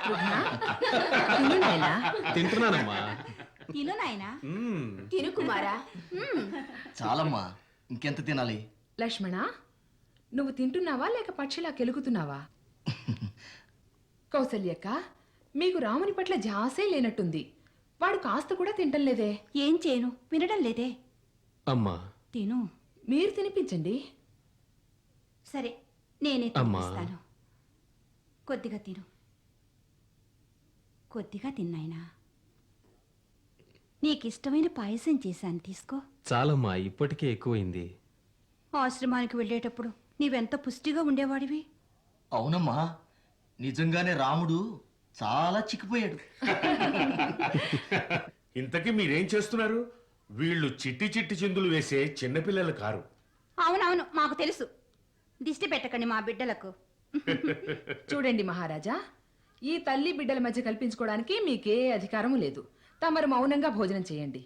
తిను నాయనా. తింటున్నానమ్మా. తిను నాయనా. తిను కుమారా. చాలమ్మా, ఇంకెంత తినాలి? లక్ష్మణ, నువ్వు తింటున్నావా లేక పక్షిలా కెలుగుతున్నావా? కౌసల్యక్క, మీకు రాముని పట్ల జాసే లేనట్టుంది. వాడు కాస్త కూడా తింటం లేదే. ఏం చేయను, వినడం లేదే. అమ్మా, తిను. మీరు తినిపించండి. సరే, నేనే తినిపిస్తాను. కొద్దిగా తిను. కొద్దిగా తిన్నాయినా. నీకిష్టమైన పాయసం చేశాను, తీసుకో. చాలమ్మా, ఇప్పటికే ఎక్కువైంది. ఆశ్రమానికి వెళ్ళేటప్పుడు నీవెంత పుష్టిగా ఉండేవాడివి. అవునమ్మా, నిజంగానే రాముడు చాలా చిక్కిపోయాడు. ఇంతకీ మీరేం చేస్తున్నారు? వీళ్ళు చిట్టి చిట్టి చిందులు వేసే చిన్నపిల్లలు కారు. అవునవును, మాకు తెలుసు. దిష్టి పెట్టకండి మా బిడ్డలకు. చూడండి మహారాజా, ఈ తల్లి బిడ్డల మధ్య కల్పించుకోవడానికి మీకే అధికారము లేదు. తమరు మౌనంగా భోజనం చేయండి.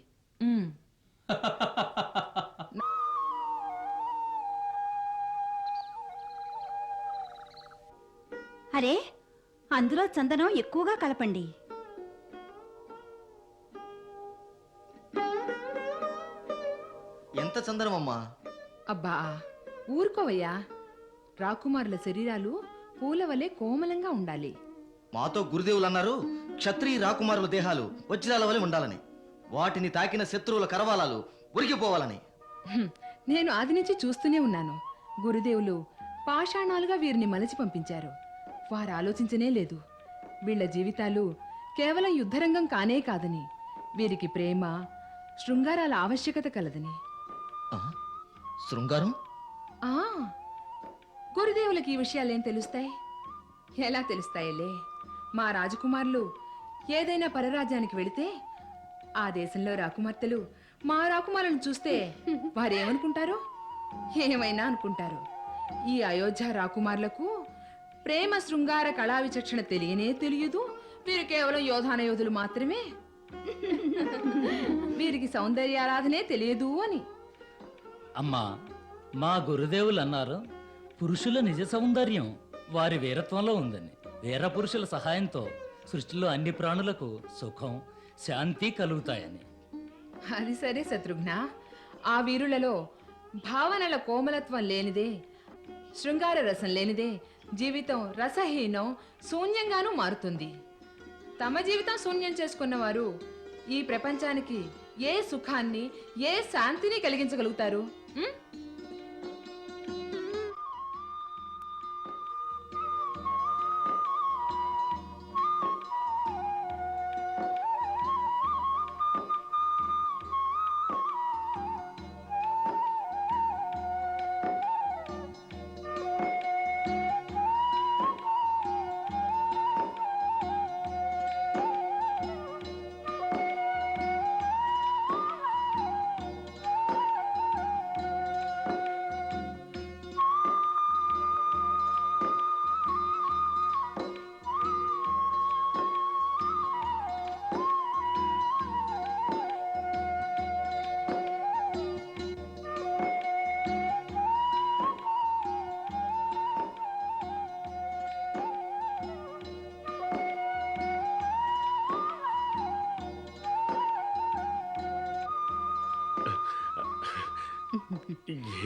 అరే, అందులో చందనం ఎక్కువగా కలపండి. ఎంత చందనమమ్మా? అబ్బా, ఊరుకోవయ్యా. రాకుమారుల శరీరాలు పూల వలె కోమలంగా ఉండాలి. మాతో గురుదేవులు అన్నారు, క్షత్రియ రాకుమారుల దేహాలు వజ్రాల వలె ఉండాలని, వాటిని తాకిన శత్రువుల కరవాలాలు ఉరికిపోవాలని. నేను ఆది నుంచి చూస్తూనే ఉన్నాను. గురుదేవులు పాషాణాలుగా వీరిని మలచి పంపించారు. వారు ఆలోచించనే లేదు వీళ్ల జీవితాలు కేవలం యుద్ధరంగం కానే కాదని, వీరికి ప్రేమ శృంగారాల ఆవశ్యకత కలదని. శృంగారం? గురుదేవులకి ఈ విషయాలేం తెలుస్తాయి? ఎలా తెలుస్తాయిలే. మా రాజకుమారులు ఏదైనా పరరాజ్యానికి వెళితే ఆ దేశంలో రాకుమార్తెలు మా రాకుమారులను చూస్తే వారేమనుకుంటారు? ఏమైనా అనుకుంటారు. ఈ అయోధ్య రాకుమారులకు ప్రేమ శృంగార కళా విచక్షణ తెలియనే తెలియదు. వీరు కేవలం యోధానయోధులు మాత్రమే. వీరికి సౌందర్యారాధనే తెలియదు అని. అమ్మా, మా గురుదేవులు అన్నారు, పురుషుల నిజ సౌందర్యం వారి వీరత్వంలో ఉందని. వీర పురుషుల సహాయంతో సృష్టిలో అన్ని ప్రాణులకు సుఖం శాంతి కలుగుతాయని. అది సరే శత్రుఘ్న, ఆ వీరులలో భావనల కోమలత్వం లేనిదే, శృంగార రసం లేనిదే జీవితం రసహీనం శూన్యంగానూ మారుతుంది. తమ జీవితం శూన్యం చేసుకున్న వారు ఈ ప్రపంచానికి ఏ సుఖాన్ని ఏ శాంతిని కలిగించగలుగుతారు?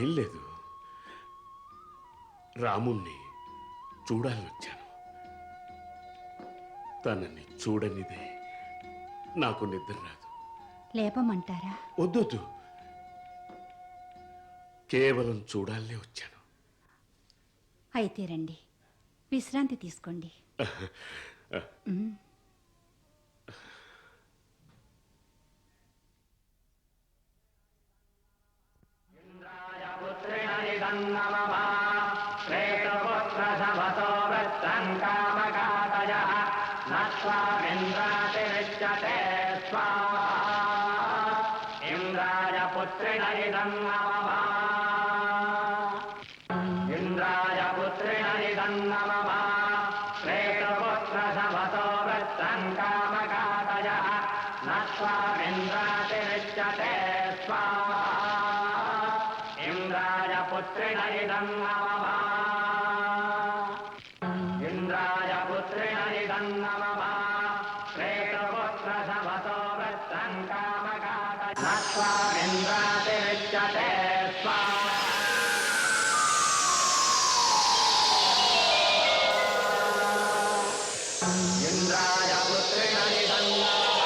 ఏం లేదు, రాముణ్ణి చూడాలని వచ్చాను. తనని చూడనిదే నాకు నిద్ర రాదు. లేపమంటారా? వద్దొద్దు, కేవలం చూడాలనే వచ్చాను. అయితే రండి, విశ్రాంతి తీసుకోండి. ఇంద్రాయ పుత్రిణ ఇదం నమః. ఇంద్రాయ పుత్రిణ ఇదం నమః. శ్రేతపుత్ర సమతో వృత్తం కామకాతయః నత్వామింద్రాతిరిచ్యతే స్వాహా. ఇంద్రాయ పుత్రిణ ఇదం నమః. ఇంద్రాయ పుత్రిణ ఇదం निदन्नमम श्रेष्ठपुत्र शवतो वृत्रं कामकातज नत्वामिन्द्रातिरिच्यते स्वाहा इंद्राय पुत्रेण निदन्नमम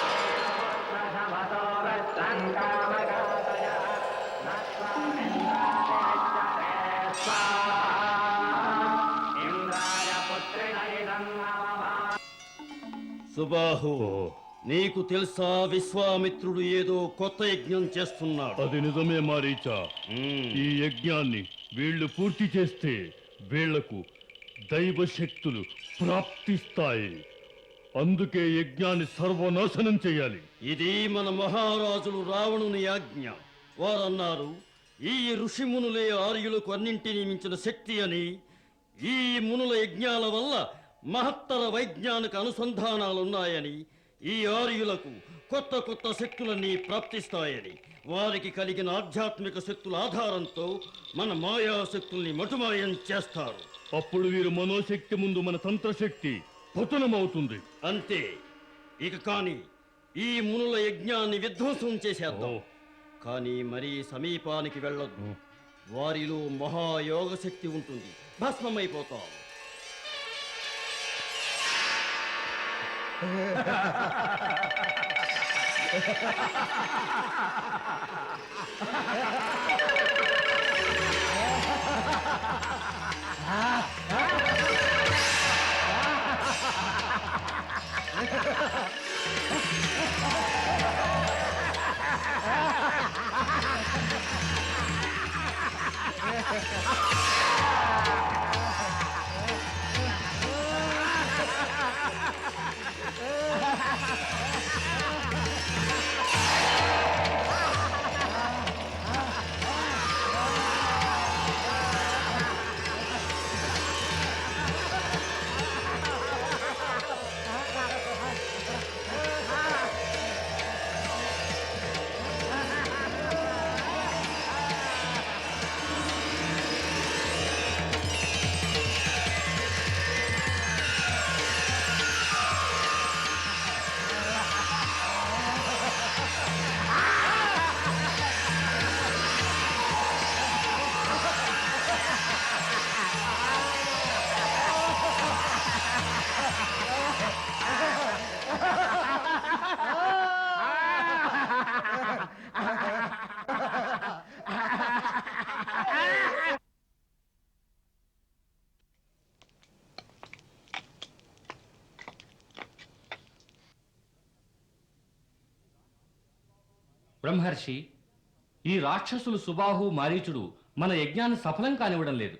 श्रेष्ठपुत्र शवतो वृत्रं कामकातज नत्वामिन्द्रातिरिच्यते स्वाहा इंद्राय पुत्रेण निदन्नमम సుబాహు నీకు తెలుసా విశ్వామిత్రుడు ఏదో కొత్త యజ్ఞం చేస్తున్నాడు. అది నిజమే మారీచా. ఈ యజ్ఞాన్ని వీళ్ళు పూర్తి చేస్తే వీళ్లకు దైవ శక్తులు ప్రాప్తిస్తాయి. అందుకే యజ్ఞాన్ని సర్వనాశనం చేయాలి. ఇది మన మహారాజులు రావణుని ఆజ్ఞ. వారన్నారు ఈ ఋషిమునులే ఆర్యులకు అన్నింటినీ మించిన శక్తి అని. ఈ మునుల యజ్ఞాల వల్ల మహత్తర వైజ్ఞానిక అనుసంధానాలున్నాయని, ఈ ఆర్యులకు కొత్త కొత్త శక్తులన్నీ ప్రాప్తిస్తాయని, వారికి కలిగిన ఆధ్యాత్మిక శక్తుల ఆధారంతో మన మాయాశక్తుల్ని మటుమాయం చేస్తారు. అప్పుడు వీరు మనోశక్తి ముందు మన తంత్రశక్తి పతనమవుతుంది. అంతే. ఇక కాని ఈ మునుల యజ్ఞాన్ని విధ్వంసం చేసేద్దాం. కానీ మరీ సమీపానికి వెళ్ళొద్దు. వారిలో మహాయోగ శక్తి ఉంటుంది. భస్మమైపోతాం. బ్రహ్మర్షి, ఈ రాక్షసులు సుబాహు మారీచుడు మన యజ్ఞాన్ని సఫలం కానివ్వడం లేదు.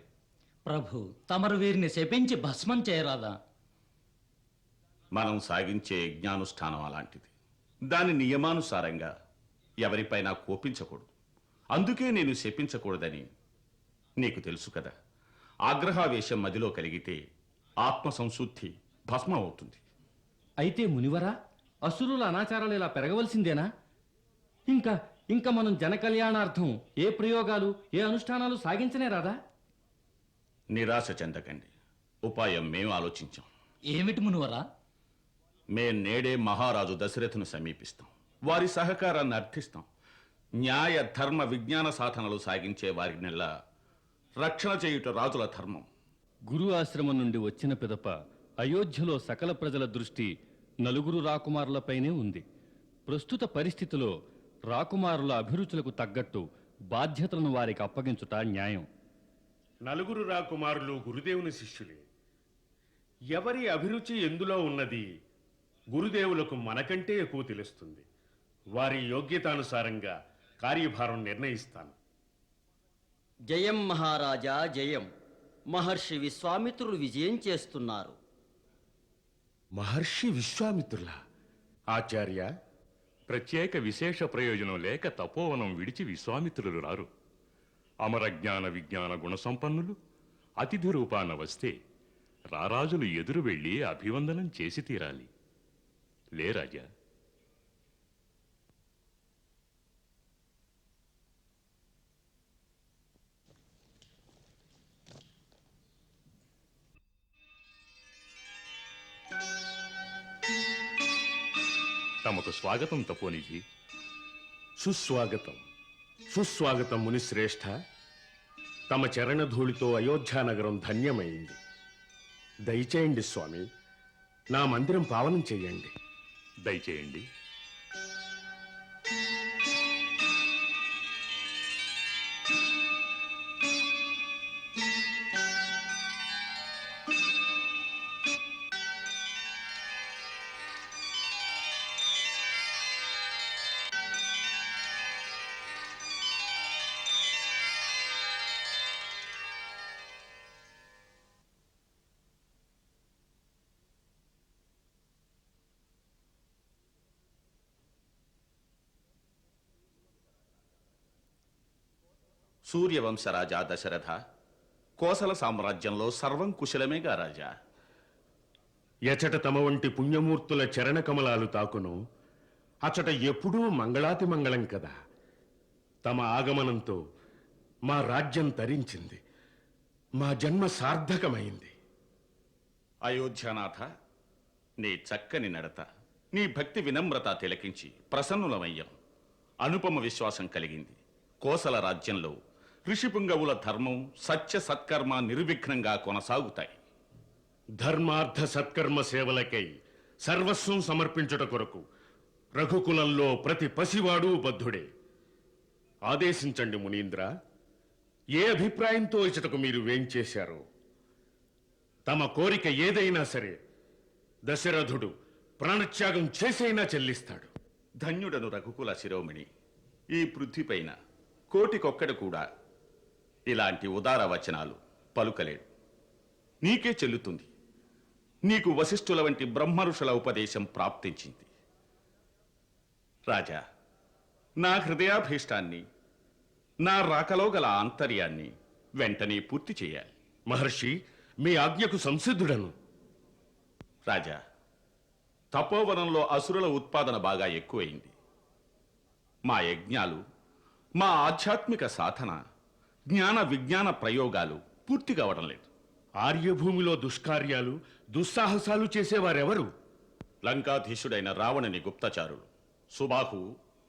ప్రభు, తమరు వీరిని శపించి భస్మం చేయరాదా? మనం సాగించే యజ్ఞానుష్ఠానం అలాంటిది. దాని నియమానుసారంగా ఎవరిపైనా కోపించకూడదు. అందుకే నేను శపించకూడదని నీకు తెలుసు కదా. ఆగ్రహావేశం మదిలో కలిగితే ఆత్మ సంశుద్ధి భస్మం అవుతుంది. అయితే మునివరా, అసురుల అనాచారాలు ఇలా పెరగవలసిందేనా? ఇంకా ఇంకా మనం జన కళ్యాణార్థం ఏ ప్రయోగాలు, ఏ అనుష్ఠానాలు సాగించనే రాదా? నిరాశ చెందకండి. ఉపాయం మేము ఆలోచించాం. ఏమిటి మునివరా? మేం నేడే మహారాజు దశరథును సమీపిస్తాం. వారి సహకారాన్ని అర్థిస్తాం. న్యాయ ధర్మ విజ్ఞాన సాధనలు సాగించే వారినెల్లా రక్షణ చేయుట రాజుల ధర్మం. గురు ఆశ్రమం నుండి వచ్చిన పిదప అయోధ్యలో సకల ప్రజల దృష్టి నలుగురు రాకుమారులపైనే ఉంది. ప్రస్తుత పరిస్థితిలో రాకుమారుల అభిరుచులకు తగ్గట్టు బాధ్యతలను వారికి అప్పగించుట న్యాయం. నలుగురు రాకుమారులు గురుదేవుని శిష్యులే. ఎవరి అభిరుచి ఎందులో ఉన్నది గురుదేవులకు మనకంటే ఎక్కువ తెలుస్తుంది. వారి యోగ్యతానుసారంగా కార్యభారం నిర్ణయిస్తాను. జయం మహారాజా జయం. మహర్షి విశ్వామిత్రుడు విజయం చేస్తున్నారు. మహర్షి విశ్వామిత్రుల ఆచార్య, ప్రత్యేక విశేష ప్రయోజనం లేక తపోవనం విడిచి విశ్వామిత్రులు రారు. అమరజ్ఞాన విజ్ఞాన గుణసంపన్నులు అతిథి రూపాన వస్తే రారాజులు ఎదురు వెళ్ళి అభివందనం చేసి తీరాలి. లే రాజా. తమకు స్వాగతం తపోనిధి. సుస్వాగతం సుస్వాగతం మునిశ్రేష్ఠ. తమ చరణధూళితో అయోధ్యానగరం ధన్యమైంది. దయచేయండి స్వామి, నా మందిరం పావనం చెయ్యండి. దయచేయండి. సూర్యవంశరాజా దశరథ, కోసల సామ్రాజ్యంలో సర్వం కుశలమేగా రాజా. ఎచట తమ వంటి పుణ్యమూర్తుల చరణ కమలాలు తాకును, అచట ఎప్పుడూ మంగళాతి మంగళం కదా. తమ ఆగమనంతో మా రాజ్యం తరించింది, మా జన్మ సార్థకమైంది. అయోధ్యానాథ, నీ చక్కని నడత, నీ భక్తి వినమ్రత తిలకించి ప్రసన్నులమయ్యాం. అనుపమ విశ్వాసం కలిగింది. కోసల రాజ్యంలో ఋషిపుంగవుల ధర్మం, సత్య సత్కర్మ నిర్విఘ్నంగా కొనసాగుతాయి. ధర్మార్థ సత్కర్మ సేవలకై సర్వస్వం సమర్పించుట కొరకు రఘుకులంలో ప్రతి పసివాడు బద్ధుడే. ఆదేశించండి మునీంద్ర, ఏ అభిప్రాయంతో ఇచ్చటకు మీరు వేంచేశారో. తమ కోరిక ఏదైనా సరే దశరథుడు ప్రాణత్యాగం చేసైనా చెల్లిస్తాడు. ధన్యుడను రఘుకుల శిరోమణి. ఈ పృథ్వీపైన కోటికొక్కడు కూడా ఇలాంటి ఉదార వచనాలు పలుకలేడు. నీకే చెల్లుతుంది. నీకు వశిష్ఠుల వంటి బ్రహ్మఋషుల ఉపదేశం ప్రాప్తించింది. రాజా, నా హృదయాభీష్టాన్ని, నా రాకలో గల ఆంతర్యాన్ని వెంటనే పూర్తి చేయాలి. మహర్షి, మీ ఆజ్ఞకు సంసిద్ధుడను. రాజా, తపోవనంలో అసురుల ఉత్పాదన బాగా ఎక్కువైంది. మా యజ్ఞాలు, మా ఆధ్యాత్మిక సాధన, జ్ఞాన విజ్ఞాన ప్రయోగాలు పూర్తి కావడం లేదు. ఆర్యభూమిలో దుష్కార్యాలు, దుస్సాహసాలు చేసేవారెవరు? లంకాధీశుడైన రావణుని గుప్తచారులు సుబాహు,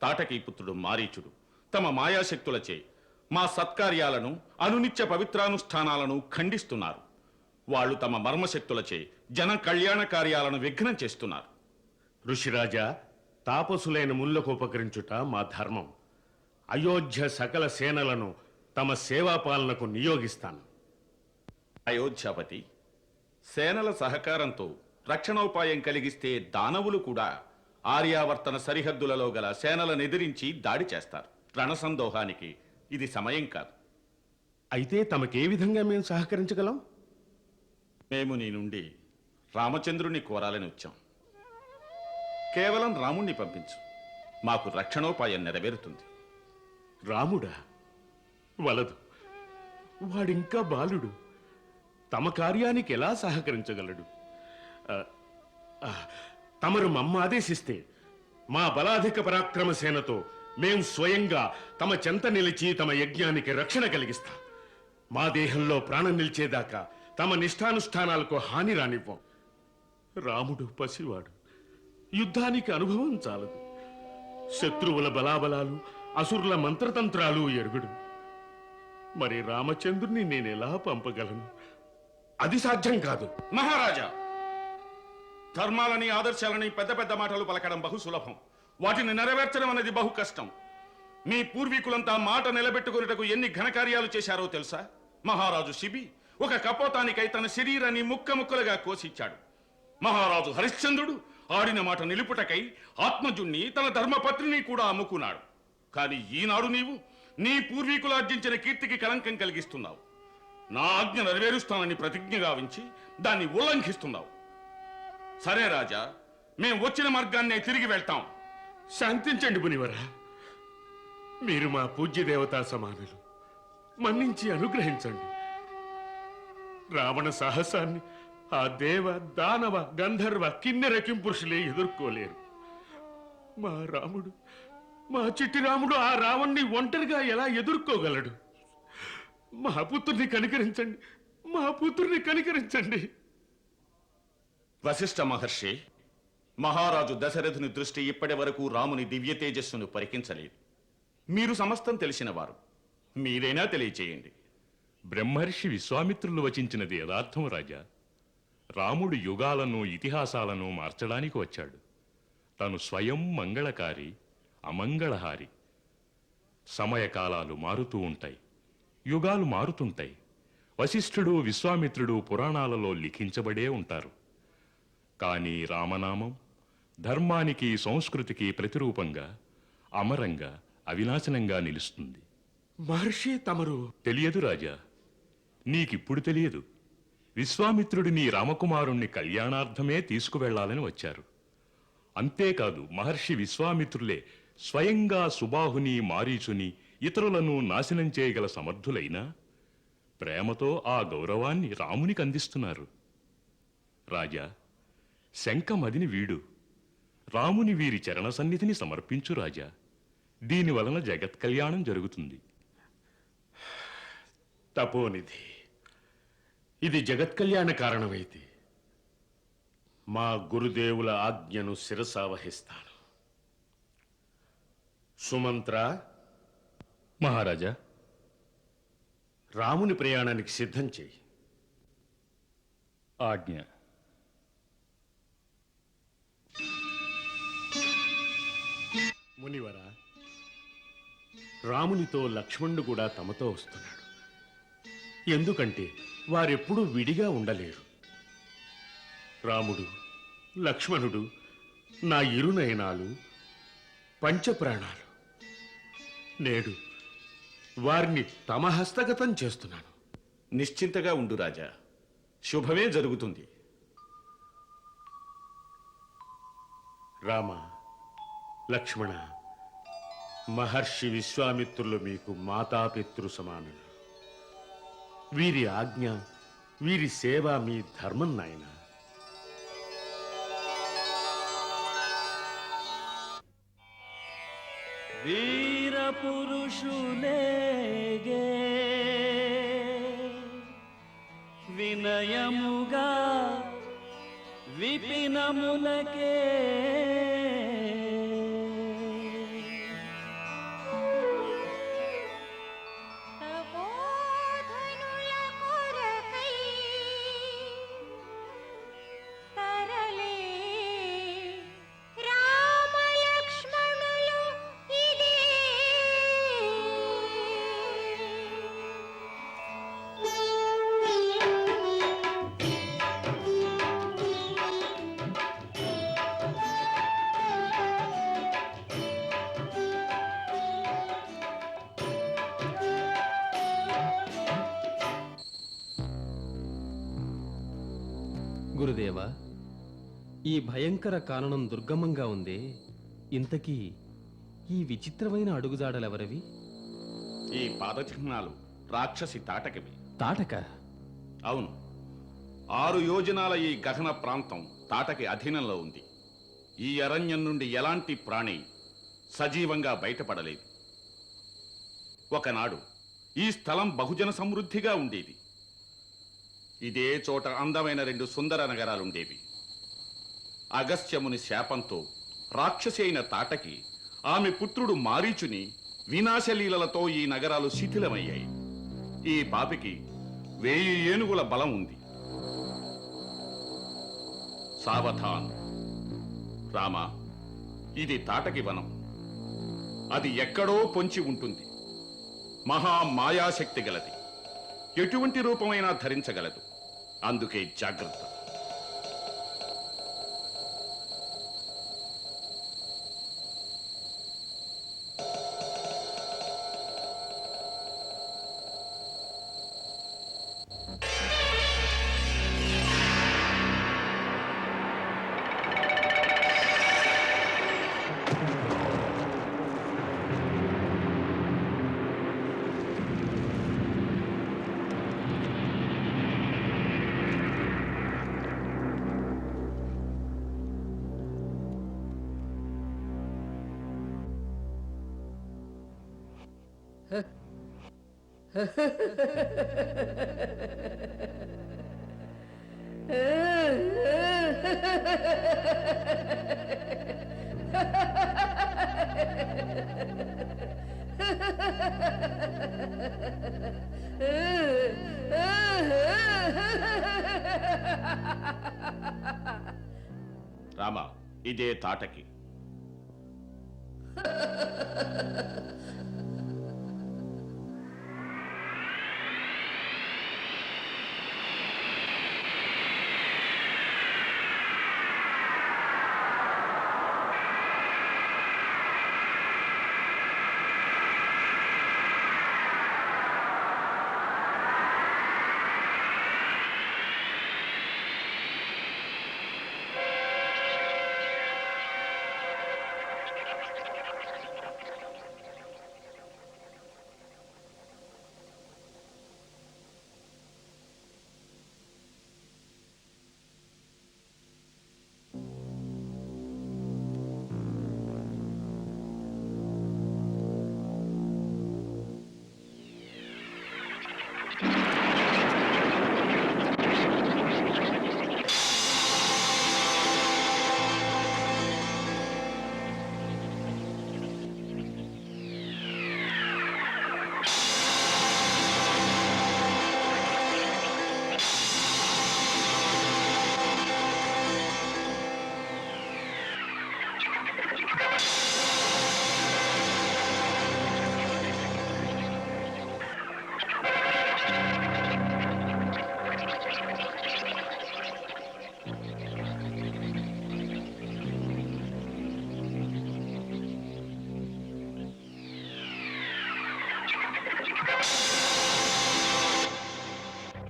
తాటకీపుత్రుడు మారీచుడు తమ మాయాశక్తులచే మా సత్కార్యాలను, అనునిత్య పవిత్రానుష్ఠానాలను ఖండిస్తున్నారు. వాళ్ళు తమ మర్మశక్తులచే జన కళ్యాణ కార్యాలను విఘ్నం చేస్తున్నారు. ఋషిరాజా, తాపసులైన ముళ్ళకు ఉపకరించుట మా ధర్మం. అయోధ్య సకల సేనలను తమ సేవాపాలనకు నియోగిస్తాను. అయోధ్యాపతి, సేనల సహకారంతో రక్షణోపాయం కలిగిస్తే దానవులు కూడా ఆర్యావర్తన సరిహద్దులలో గల సేనలను ఎదిరించి దాడి చేస్తారు. రణసందోహానికి ఇది సమయం కాదు. అయితే తమకే విధంగా మేము సహకరించగలం? మేము నీ నుండి రామచంద్రుని కోరాలని వచ్చాం. కేవలం రాముణ్ణి పంపించు, మాకు రక్షణోపాయం నెరవేరుతుంది. రాముడా? వలదు, వాడింకా బాలుడు. తమ కార్యానికి ఎలా సహకరించగలడు? తమరు మమ్మ ఆదేశిస్తే మా బలాధిక పరాక్రమ సేనతో మేం స్వయంగా తమ చెంత నిలిచి తమ యజ్ఞానికి రక్షణ కలిగిస్తాం. మా దేహంలో ప్రాణం నిలిచేదాకా తమ నిష్ఠానుష్ఠానాలకు హాని రానివ్వం. రాముడు పసివాడు, యుద్ధానికి అనుభవం చాలదు. శత్రువుల బలాబలాలు, అసురుల మంత్రతంత్రాలు ఎరుగుడు. మరి రామచంద్రుని నేనెలా పంపగలను? అది సాధ్యం కాదు. మహారాజా, ధర్మాలని, ఆదర్శాలని పెద్ద పెద్ద మాటలు పలకడం బహు సులభం. వాటిని నెరవేర్చడం అనేది బహు కష్టం. మీ పూర్వీకులంతా మాట నిలబెట్టుకునేటకు ఎన్ని ఘనకార్యాలు చేశారో తెలుసా? మహారాజు శిబి ఒక కపోతానికై తన శరీరాన్ని ముక్క ముక్కలుగా కోసిచ్చాడు. మహారాజు హరిశ్చంద్రుడు ఆడిన మాట నిలుపుటకై ఆత్మజుణ్ణి, తన ధర్మపత్రిని కూడా అమ్ముకున్నాడు. కానీ ఈనాడు నీవు నీ పూర్వీకులు ఆర్జించిన కీర్తికి కళంకం కలిగిస్తున్నావు. నా ఆజ్ఞ నెరవేరుస్తానని ప్రతిజ్ఞ గావించి దాన్ని ఉల్లంఘిస్తున్నావు. సరే రాజా, మేం వచ్చిన మార్గాన్నే తిరిగి వెళ్తాం. శాంతించండి మునివరా, మీరు మా పూజ్య దేవతా సమానులు. మన్నించి అనుగ్రహించండి. రావణ సాహసాన్ని ఆ దేవ, దానవ, గంధర్వ, కిన్నెర కింపురుషులే ఎదుర్కోలేరు. మా రాముడు, మా చిట్టి రాముడు ఆ రావణ్ణి ఒంటరిగా ఎలా ఎదుర్కోగలడు? మా పుత్రుని కనికరించండి, మా పుత్రుని కనికరించండి. వశిష్ఠ మహర్షి, మహారాజు దశరథుని దృష్టి ఇప్పటి వరకు రాముని దివ్య తేజస్సును పరికించలేదు. మీరు సమస్తం తెలిసినవారు, మీరైనా తెలియచేయండి. బ్రహ్మర్షి విశ్వామిత్రులు వచించినది యథార్థం రాజా. రాముడు యుగాలను ఇతిహాసాలను మార్చడానికి వచ్చాడు. తను స్వయం మంగళకారి, అమంగళహారి. సమయకాలాలు మారుతూ ఉంటాయి, యుగాలు మారుతుంటాయి. వశిష్ఠుడు విశ్వామిత్రుడు పురాణాలలో లిఖించబడే ఉంటారు. కానీ రామనామం ధర్మానికి సంస్కృతికి ప్రతిరూపంగా అమరంగా అవినాశనంగా నిలుస్తుంది. మహర్షి తమరు తెలియదు రాజా, నీకిప్పుడు తెలియదు. విశ్వామిత్రుడు నీ రామకుమారుణ్ణి కళ్యాణార్థమే తీసుకువెళ్లాలని వచ్చారు. అంతేకాదు, మహర్షి విశ్వామిత్రులే స్వయంగా సుబాహుని మారీచుని ఇతరులను నాశనం చేయగల సమర్థులైనా ప్రేమతో ఆ గౌరవాన్ని రామునికి అందిస్తున్నారు. రాజా, శంఖమదిని వీడు, రాముని వీరి చరణ సన్నిధిని సమర్పించు రాజా. దీని వలన జగత్ కళ్యాణం జరుగుతుంది. తపోనిధి, ఇది జగత్ కళ్యాణ కారణమైతే మా గురుదేవుల ఆజ్ఞను శిరసావహిస్తాను. సుమంత్ర, మహారాజా, రాముని ప్రయాణానికి సిద్ధం చేయి. ఆజ్ఞ. మునివర, రామునితో లక్ష్మణుడు కూడా తమతో వస్తున్నాడు. ఎందుకంటే వారెప్పుడూ విడిగా ఉండలేరు. రాముడు, లక్ష్మణుడు నా ఇరునయనాలు, పంచప్రాణాలు. నేడు వారిని తమ హస్తగతం చేస్తున్నాను. నిశ్చింతగా ఉండు రాజా, శుభమే జరుగుతుంది. రామ, లక్ష్మణ, మహర్షి విశ్వామిత్రులు మీకు మాతాపితృ సమానులు. వీరి ఆజ్ఞ, వీరి సేవ మీ ధర్మం నాయన. వీర పురుషులేగే వినయముగా విపినములకే గురుదేవా, ఈ భయంకర కాననం దుర్గమంగా ఉందే, ఇంతకీ ఈ విచిత్రమైన అడుగుజాడలెవరవి? ఈ పాదచిహ్నాలు రాక్షసి తాటకవి. తాటక? అవును, 6 యోజనాల ఈ గహన ప్రాంతం తాటకి అధీనంలో ఉంది. ఈ అరణ్యం నుండి ఎలాంటి ప్రాణి సజీవంగా బయటపడలేదు. ఒకనాడు ఈ స్థలం బహుజన సమృద్ధిగా ఉండేది. ఇదే చోట అందమైన 2 సుందర నగరాలుండేవి. అగస్త్యముని శాపంతో రాక్షసి అయిన తాటకి ఆమె పుత్రుడు మారీచుని వినాశలీలలతో ఈ నగరాలు శిథిలమయ్యాయి. ఈ పాపికి 1000 ఏనుగుల బలం ఉంది. సావధాన్ రామ, ఇది తాటకి వనం. అది ఎక్కడో పొంచి ఉంటుంది. మహా మాయాశక్తి గలది. ఎటువంటి రూపమైనా ధరించగలదు. అందుకే జాగ్రత్త. రామ, ఇదే తాటకి.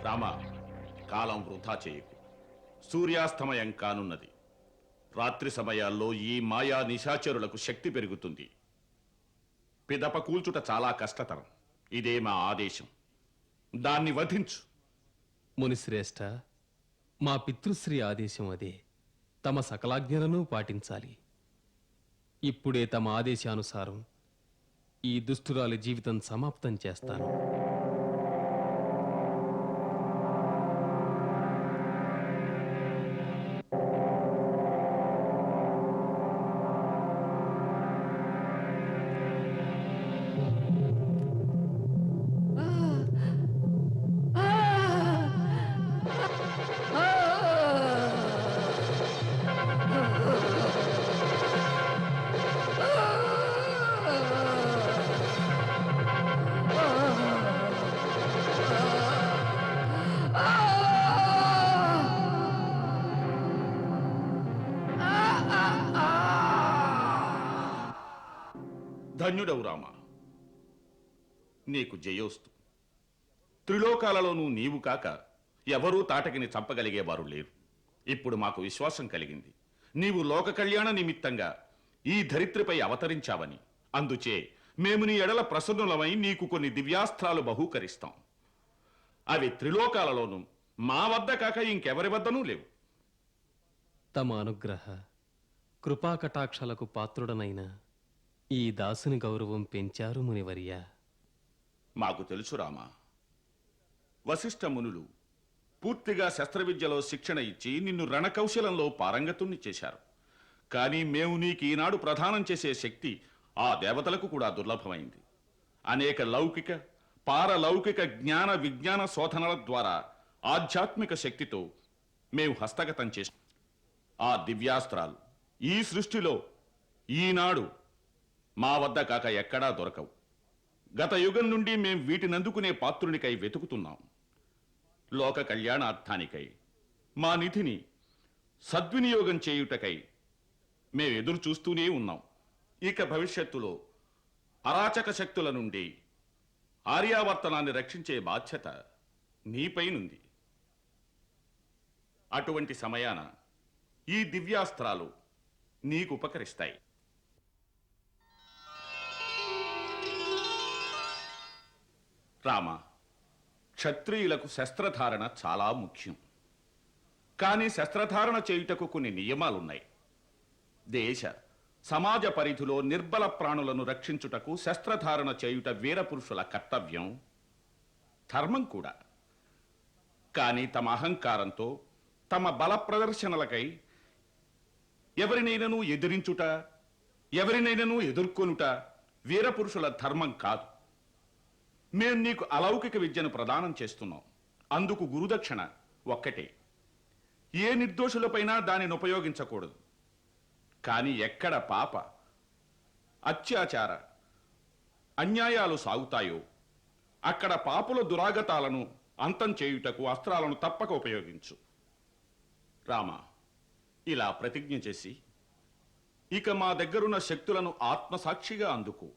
రామ, కాలం వృధా చేయకు. సూర్యాస్తమయం కానున్నది. రాత్రి సమయాల్లో ఈ మాయా నిశాచరులకు శక్తి పెరుగుతుంది. పిదప కూల్చుట చాలా కష్టతరం. ఇదే మా ఆదేశం. దాన్ని వధించు. మునిశ్రేష్ఠ, మా పితృశ్రీ ఆదేశం అదే. తమ సకలాజ్ఞలను పాటించాలి. ఇప్పుడే తమ ఆదేశానుసారం ఈ దుష్టురాలి జీవితం సమాప్తం చేస్తాను. ధన్యుడవు రామ, నీకు జయోస్తు. త్రిలోకాలలోనూ నీవు కాక ఎవరూ తాటకిని చంపగలిగేవారు లేరు. ఇప్పుడు మాకు విశ్వాసం కలిగింది. నీవు లోక కళ్యాణ నిమిత్తంగా ఈ ధరిత్రిపై అవతరించావని. అందుచే మేము నీ ఎడల ప్రసన్నులమై నీకు కొన్ని దివ్యాస్త్రాలు బహూకరిస్తాం. అవి త్రిలోకాలలోనూ మా వద్ద కాక ఇంకెవరి వద్దనూ లేవు. తమ అనుగ్రహ కృపాకటాక్షాలకు పాత్రుడనైన ఈ దాసుని గౌరవం పెంచారు మునివర్య. మాకు తెలుసు రామా. వశిష్ఠ మునులు పూర్తిగా శస్త్రవిద్యలో శిక్షణ ఇచ్చి నిన్ను రణకౌశలంలో పారంగతుణ్ణి చేశారు. కానీ మేము నీకు ఈనాడు ప్రదానం చేసే శక్తి ఆ దేవతలకు కూడా దుర్లభమైంది. అనేక లౌకిక పారలౌకిక జ్ఞాన విజ్ఞాన శోధనల ద్వారా ఆధ్యాత్మిక శక్తితో మేము హస్తగతం చేశాం. ఆ దివ్యాస్త్రాలు ఈ సృష్టిలో ఈనాడు మా వద్ద కాక ఎక్కడా దొరకవు. గత యుగం నుండి మేం వీటినందుకునే పాత్రునికై వెతుకుతున్నాం. లోక కళ్యాణార్థానికై మా నిధిని సద్వినియోగం చేయుటకై మేము ఎదురు చూస్తూనే ఉన్నాం. ఇక భవిష్యత్తులో అరాచక శక్తుల నుండి ఆర్యావర్తనాన్ని రక్షించే బాధ్యత నీపైనుంది. అటువంటి సమయాన ఈ దివ్యాస్త్రాలు నీకు ఉపకరిస్తాయి. రామ, క్షత్రియులకు శస్త్రధారణ చాలా ముఖ్యం. కానీ శస్త్రధారణ చేయుటకు కొన్ని నియమాలున్నాయి. దేశ సమాజ పరిధిలో నిర్బల ప్రాణులను రక్షించుటకు శస్త్రధారణ చేయుట వీరపురుషుల కర్తవ్యం, ధర్మం కూడా. కానీ తమ అహంకారంతో తమ బల ప్రదర్శనలకై ఎవరినైనను ఎదిరించుట, ఎవరినైనను ఎదుర్కొనుట వీరపురుషుల ధర్మం కాదు. మేం నీకు అలౌకిక విద్యను ప్రదానం చేస్తున్నాం. అందుకు గురుదక్షిణ ఒక్కటే. ఏ నిర్దోషులపైనా దానిని ఉపయోగించకూడదు. కానీ ఎక్కడ పాప, అత్యాచార, అన్యాయాలు సాగుతాయో అక్కడ పాపుల దురాగతాలను అంతం చేయుటకు అస్త్రాలను తప్పక ఉపయోగించు. రామ, ఇలా ప్రతిజ్ఞ చేసి ఇక మా దగ్గరున్న శక్తులను ఆత్మసాక్షిగా అందుకో.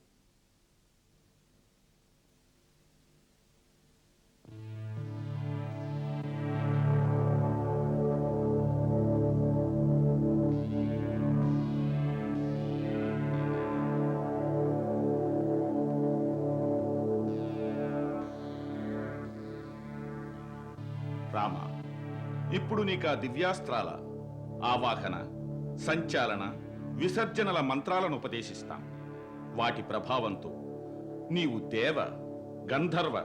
రామ, ఇప్పుడు నీకు ఆ దివ్యాస్త్రాల ఆవాహన, సంచాలన, విసర్జనల మంత్రాలను ఉపదేశిస్తాం. వాటి ప్రభావంతో నీవు దేవ, గంధర్వ,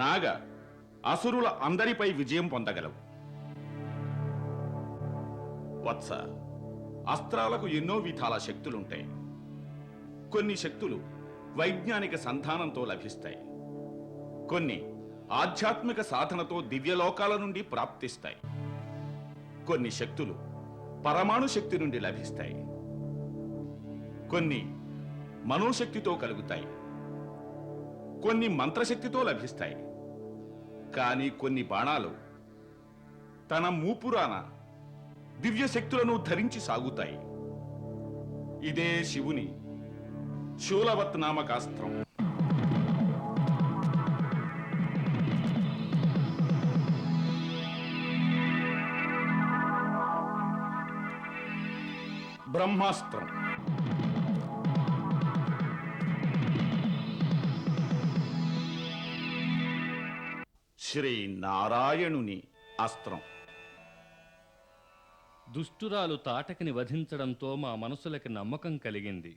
నాగ, అసురుల అందరిపై విజయం పొందగలవు. వత్స, అస్త్రాలకు ఎన్నో విధాల శక్తులుంటాయి. కొన్ని శక్తులు వైజ్ఞానిక సంధానంతో లభిస్తాయి. కొన్ని ఆధ్యాత్మిక సాధనతో దివ్యలోకాల నుండి ప్రాప్తిస్తాయి. కొన్ని శక్తులు పరమాణు శక్తి నుండి లభిస్తాయి. కొన్ని మనోశక్తితో కలుగుతాయి. కొన్ని మంత్రశక్తితో లభిస్తాయి. కానీ కొన్ని బాణాలు తన మూపురాన దివ్య శక్తులను ధరించి సాగుతాయి. ఇదే శివుని శూలవత్ నామకాస్త్రం. బ్రహ్మాస్త్రం. శ్రీ నారాయణుని అస్త్రం. దుష్టురాలు తాటకిని వధించడంతో మా మనసులకి నమ్మకం కలిగింది.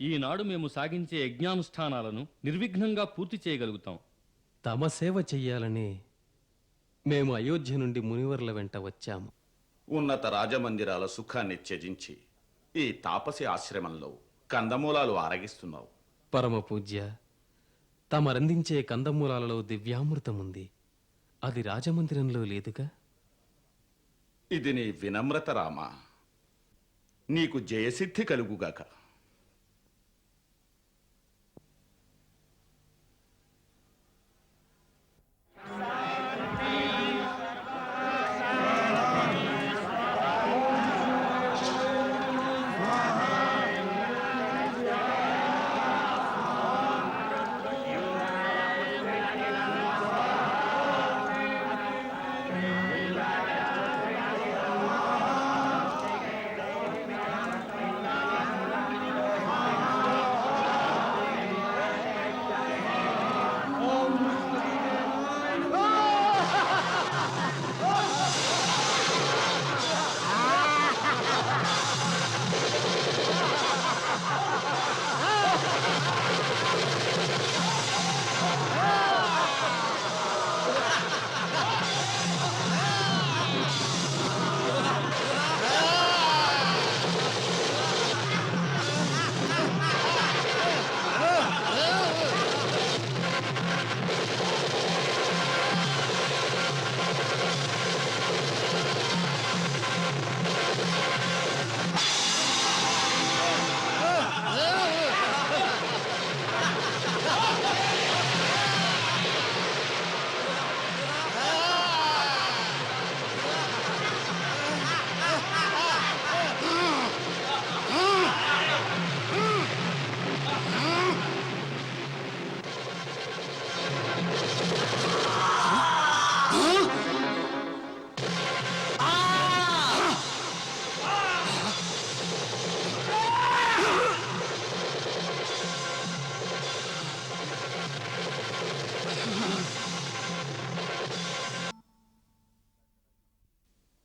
ఈనాడు మేము సాగించే యజ్ఞానుష్ఠానాలను నిర్విఘ్నంగా పూర్తి చేయగలుగుతాం. తమ సేవ చెయ్యాలని మేము అయోధ్య నుండి మునివర్ల వెంట వచ్చాము. ఉన్నత రాజమందిరాల సుఖాన్ని త్యజించి ఈ తాపసి ఆశ్రమంలో కందమూలాలు ఆరగిస్తున్నావు. పరమ పూజ్య, తమరందించే కందమూలాలలో దివ్యామృతముంది. అది రాజమందిరంలో లేదుగా? ఇది నీ వినమ్రత రామా. నీకు జయసిద్ధి కలుగుగాక.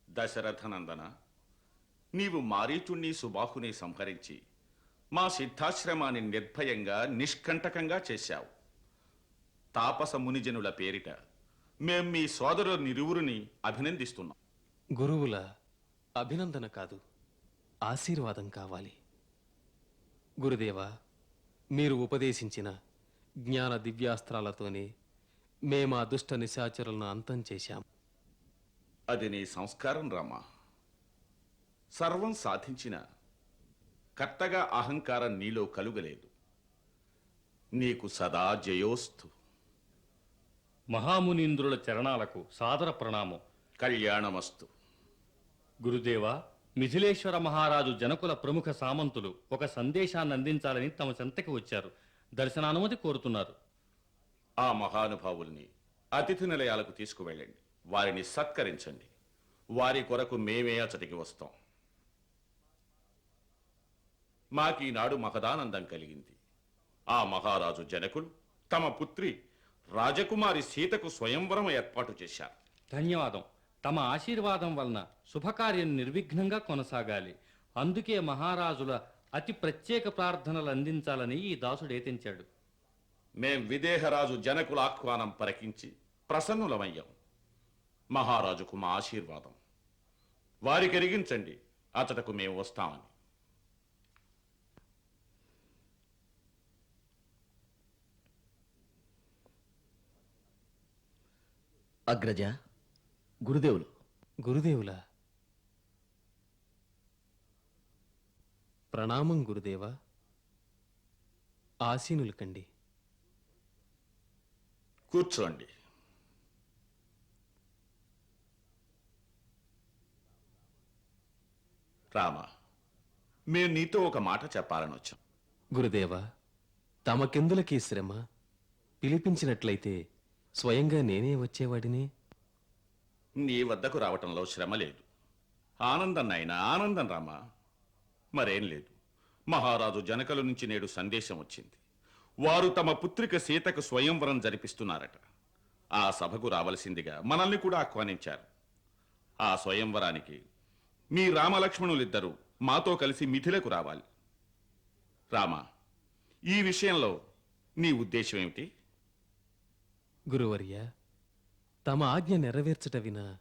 దశరథనందన, నీవు మారీచుణ్ణి సుబాహుని సంహరించి మా సిద్ధాశ్రమాన్ని నిర్భయంగా నిష్కంటకంగా చేశావు. తాపస మునిజనుల పేరిట మేం మీ సోదరునిరువురిని అభినందిస్తున్నాం. గురువుల అభినందన కాదు, ఆశీర్వాదం కావాలి. గురుదేవా, మీరు ఉపదేశించిన జ్ఞాన దివ్యాస్త్రాలతోనే మేమా దుష్ట నిశాచరులను అంతం చేశాం. అది నీ సంస్కారం రామా. సర్వం సాధించిన కర్తగా అహంకారం నీలో కలుగలేదు. నీకు సదా జయోస్తు. మహామునీంద్రుల చరణాలకు సాదర ప్రణామం. కళ్యాణమస్తు. గురుదేవా, మిథిలేశ్వర మహారాజు జనకుల ప్రముఖ సామంతులు ఒక సందేశాన్ని అందించాలని తమ చెంతకి వచ్చారు. దర్శనానుమతి కోరుతున్నారు. ఆ మహానుభావుల్ని అతిథి నిలయాలకు తీసుకువెళ్ళండి. వారిని సత్కరించండి. వారి కొరకు మేమే అచటికి వస్తాం. మాకీనాడు మహదానందం కలిగింది. ఆ మహారాజు జనకులు తమ పుత్రి రాజకుమారి సీతకు స్వయంవరం ఏర్పాటు చేశారు. ధన్యవాదం. తమ ఆశీర్వాదం వలన శుభకార్యం నిర్విఘ్నంగా కొనసాగాలి. అందుకే మహారాజుల అతి ప్రత్యేక ప్రార్థనలు అందించాలని ఈ దాసుడు ఏతించాడు. మేం విదేహరాజు జనకుల ఆహ్వానం పరికించి ప్రసన్నులమయ్యాం. మహారాజుకు మా ఆశీర్వాదం. వారికి ఎరిగించండి అతడకు మేము వస్తామని. అగ్రజ, గురుదేవులు. గురుదేవుల ప్రణామం గురుదేవా. ఆసీనులు కండి. కూర్చోండి. రామ, మేము నీతో ఒక మాట చెప్పాలని వచ్చాం. గురుదేవా, తమకెందులకీ శ్రమ? పిలిపించినట్లయితే స్వయంగా నేనే వచ్చేవాడిని. నీ వద్దకు రావటంలో శ్రమ లేదు. ఆనందం నాయనా, ఆనందం రామా. మరేం లేదు. మహారాజు జనకల నుంచి నేడు సందేశం వచ్చింది. వారు తమ పుత్రిక సీతకు స్వయంవరం జరిపిస్తున్నారట. ఆ సభకు రావలసిందిగా మనల్ని కూడా ఆహ్వానించారు. ఆ స్వయంవరానికి మీ రామలక్ష్మణులిద్దరూ మాతో కలిసి మిథిలకు రావాలి. రామా, ఈ విషయంలో నీ ఉద్దేశం ఏమిటి? గురువర్య, తమ ఆజ్ఞ నెరవేర్చట వినా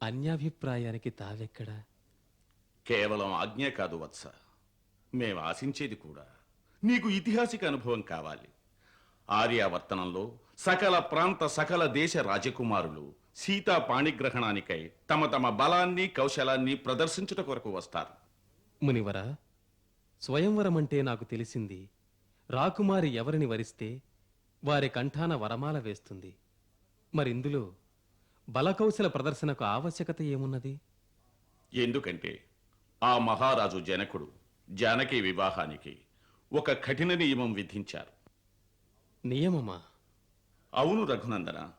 అన్యాభిప్రాయానికి తావెక్కడా? కేవలం ఆజ్ఞ కాదు వత్స, మేము ఆశించేది కూడా. నీకు ఐతిహాసిక అనుభవం కావాలి. ఆర్యావర్తనంలో సకల ప్రాంత సకల దేశ రాజకుమారులు సీతా పాణిగ్రహణానికై తమ తమ బలాన్ని కౌశలాన్ని ప్రదర్శించుట కొరకు వస్తారు. మునివరా, స్వయంవరం అంటే నాకు తెలిసింది రాకుమారి ఎవరిని వరిస్తే వారి కంఠాన వరమాల వేస్తుంది. మరిందులో బలకౌశల ప్రదర్శనకు ఆవశ్యకత ఏమున్నది? ఎందుకంటే ఆ మహారాజు జనకుడు జానకి వివాహానికి ఒక కఠిన నియమం విధించారు. నియమమా? అవును రఘునందన.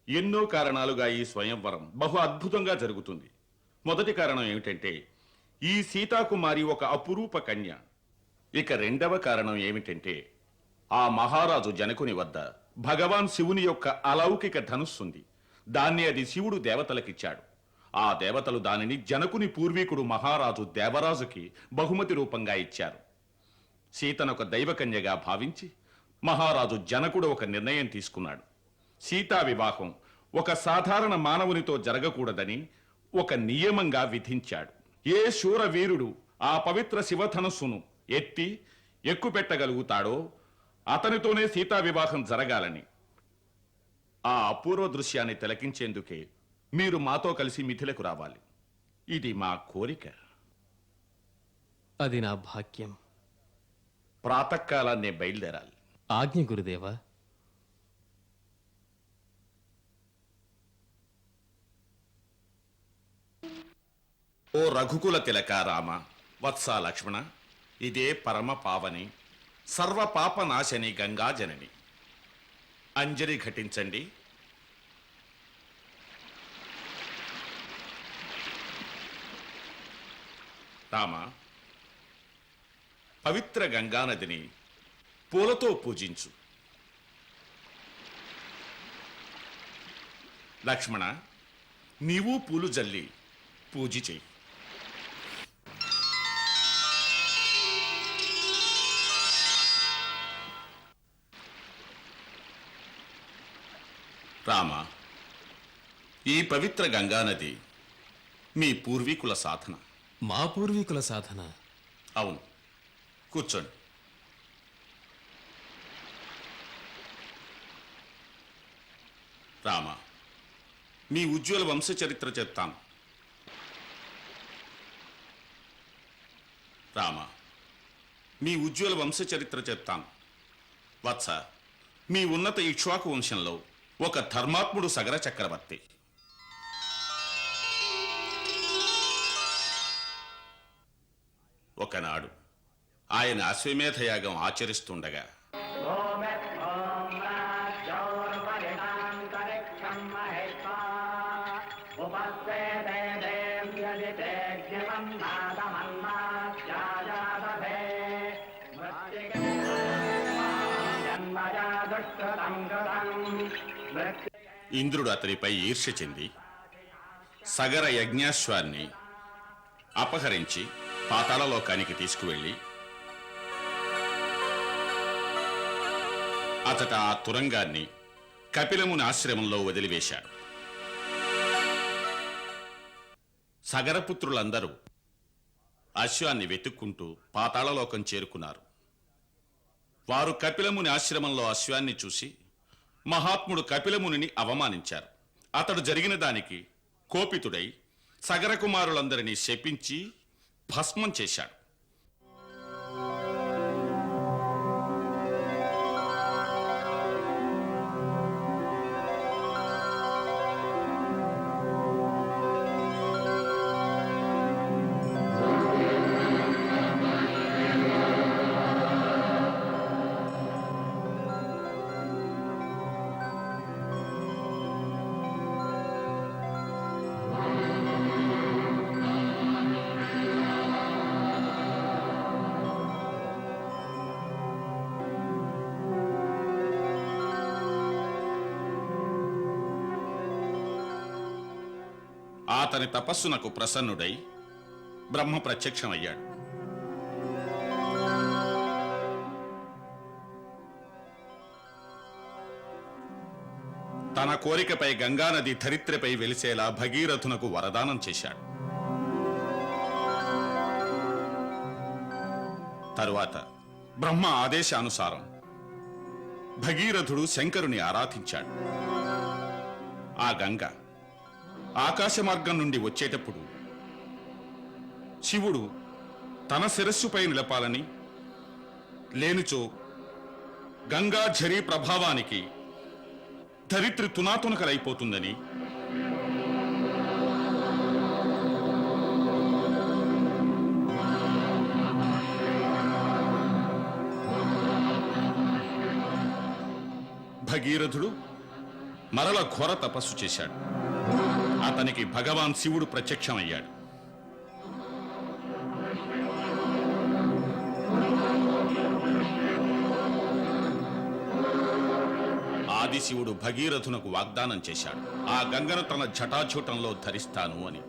ఎన్నో కారణాలుగా ఈ స్వయంవరం బహు అద్భుతంగా జరుగుతుంది. మొదటి కారణం ఏమిటంటే ఈ సీతాకుమారి ఒక అపురూప కన్య. ఇక రెండవ కారణం ఏమిటంటే ఆ మహారాజు జనకుని వద్ద భగవాన్ శివుని యొక్క అలౌకిక ధనుస్సుంది. దాన్ని అది శివుడు దేవతలకిచ్చాడు. ఆ దేవతలు దానిని జనకుని పూర్వీకుడు మహారాజు దేవరాజుకి బహుమతి రూపంగా ఇచ్చారు. సీతనొక దైవకన్యగా భావించి మహారాజు జనకుడు ఒక నిర్ణయం తీసుకున్నాడు. సీతా వివాహం ఒక సాధారణ మానవునితో జరగకూడదని ఒక నియమంగా విధించాడు. ఏ శూరవీరుడు ఆ పవిత్ర శివధనస్సును ఎత్తి ఎక్కుపెట్టగలుగుతాడో అతనితోనే సీతా వివాహం జరగాలని. ఆ అపూర్వ దృశ్యాన్ని తిలకించేందుకే మీరు మాతో కలిసి మిథిలకు రావాలి. ఇది మా కోరిక. అది నా భాగ్యం. ప్రాతకాలాన్నే బయలుదేరాలి. ఆజ్ఞ గురుదేవా. ఓ రఘుకుల తిలక రామ, వత్స లక్ష్మణ, ఇదే పరమ పావని సర్వ పాప నాశని గంగా జనని. అంజలి ఘటించండి. రామ, పవిత్ర గంగానదిని పూలతో పూజించు. లక్ష్మణ, నీవు పూలు జల్లి పూజ చెయ్యి. రామ, ఈ పవిత్ర గంగానది మీ పూర్వీకుల సాధన. మా పూర్వీకుల సాధన. అవును, కూర్చోండి. రామ, మీ ఉజ్వల వంశ చరిత్ర చెప్తాను. రామ, మీ ఉజ్వల వంశ చరిత్ర చెప్తాను. వత్స, మీ ఉన్నత ఇక్ష్వాకు వంశంలో ఒక ధర్మాత్ముడు సగర చక్రవర్తి. ఒకనాడు ఆయన అశ్వమేధ యాగం ఆచరిస్తుండగా ఇంద్రుడు అతనిపై ఈర్ష్య చెంది సగర యజ్ఞాశ్వాన్ని అపహరించి పాతాళలోకానికి తీసుకువెళ్ళి అతట ఆ తురంగాన్ని కపిలముని ఆశ్రమంలో వదిలివేశాడు. సగరపుత్రులందరూ అశ్వాన్ని వెతుక్కుంటూ పాతాళలోకం చేరుకున్నారు. వారు కపిలముని ఆశ్రమంలో అశ్వాన్ని చూసి మహాత్ముడు కపిలమునిని అవమానించారు. అతడు జరిగిన దానికి కోపితుడై సగర కుమారులందరినీ శపించి భస్మం చేశాడు. అతని తపస్సునకు ప్రసన్నుడై బ్రహ్మ ప్రత్యక్షమయ్యాడు. తన కోరికపై గంగానది ధరిత్రిపై వెలిసేలా భగీరథునకు వరదానం చేశాడు. తరువాత బ్రహ్మ ఆదేశానుసారం భగీరథుడు శంకరుని ఆరాధించాడు. ఆ గంగ ఆకాశ మార్గం నుండి వచ్చేటప్పుడు శివుడు తన శిరస్సుపై నిలపాలని, లేనిచో గంగాఝరీ ప్రభావానికి ధరిత్రి తునాతునకలైపోతుందని భగీరథుడు మరల ఘోర తపస్సు చేశాడు. అతనికి భగవాన్ శివుడు ప్రత్యక్షమయ్యాడు. ఆదిశివుడు భగీరథునకు వాగ్దానం చేశాడు, ఆ గంగను తన జటాజూటంలో ధరిస్తాను అని.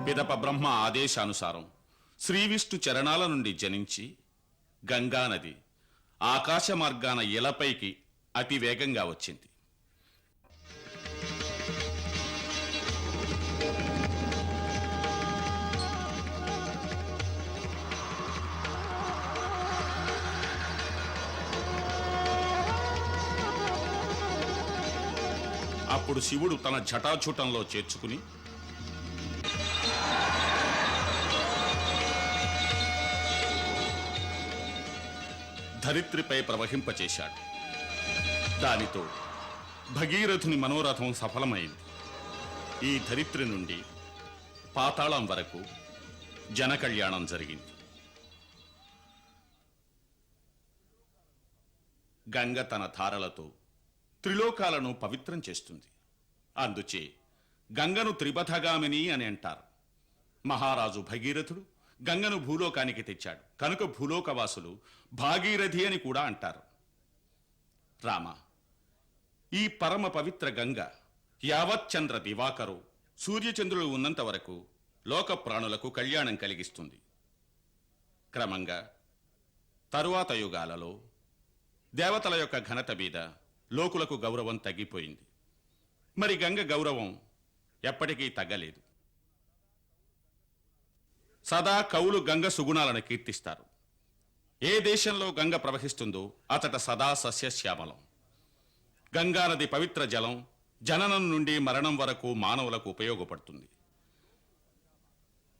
పిదప బ్రహ్మ ఆదేశానుసారం శ్రీవిష్ణు చరణాల నుండి జనించి గంగానది ఆకాశ మార్గాన ఇలపైకి అతి వేగంగా వచ్చింది. అప్పుడు శివుడు తన జటాజూటంలో చేర్చుకుని ధరిత్రిపై ప్రవహింపచేశాడు. దానితో భగీరథుని మనోరథం సఫలమైంది. ఈ ధరిత్రి నుండి పాతాళం వరకు జనకళ్యాణం జరిగింది. గంగ తన ధారలతో త్రిలోకాలను పవిత్రం చేస్తుంది. అందుచే గంగను త్రిపథగామిని అని అంటారు. మహారాజు భగీరథుడు గంగను భూలోకానికి తెచ్చాడు కనుక భూలోకవాసులు భాగీరథి అని కూడా అంటారు. రామ, ఈ పరమ పవిత్ర గంగ యావచ్చంద్ర దివాకరు సూర్యచంద్రులు ఉన్నంత వరకు లోక ప్రాణులకు కళ్యాణం కలిగిస్తుంది. క్రమంగా తరువాత యుగాలలో దేవతల యొక్క ఘనత మీద లోకులకు గౌరవం తగ్గిపోయింది. మరి గంగ గౌరవం ఎప్పటికీ తగ్గలేదు. సదా కవులు గంగ సుగుణాలను కీర్తిస్తారు. ఏ దేశంలో గంగ ప్రవహిస్తుందో అతట సదా సస్యశ్యామలం. గంగానది పవిత్ర జలం జననం నుండి మరణం వరకు మానవులకు ఉపయోగపడుతుంది.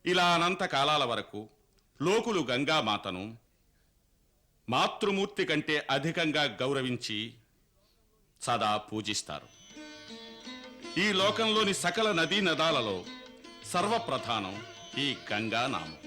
ఇలా అనంత కాలాల వరకు లోకులు గంగామాతను మాతృమూర్తి కంటే అధికంగా గౌరవించి సదా పూజిస్తారు. ఈ లోకంలోని సకల నదీ నదాలలో సర్వప్రధానం ఈ గంగా నామం.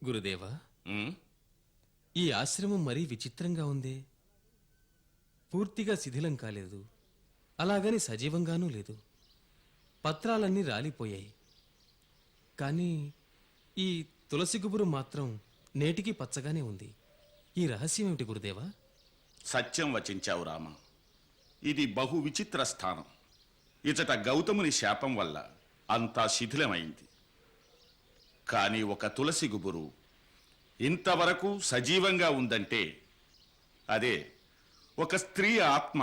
గురుదేవా, ఉమ్, ఈ ఆశ్రమం మరీ విచిత్రంగా ఉంది. పూర్తిగా శిథిలం కాలేదు, అలాగని సజీవంగానూ లేదు. పత్రాలన్నీ రాలిపోయాయి. కానీ ఈ తులసి గుబురు మాత్రం నేటికి పచ్చగానే ఉంది. ఈ రహస్యం ఏమిటి గురుదేవా? సత్యం వచించావు రామ. ఇది బహు విచిత్ర స్థానం. ఇచట గౌతముని శాపం వల్ల అంతా శిథిలమైంది. కానీ ఒక తులసి గుబురు ఇంతవరకు సజీవంగా ఉందంటే అదే ఒక స్త్రీ ఆత్మ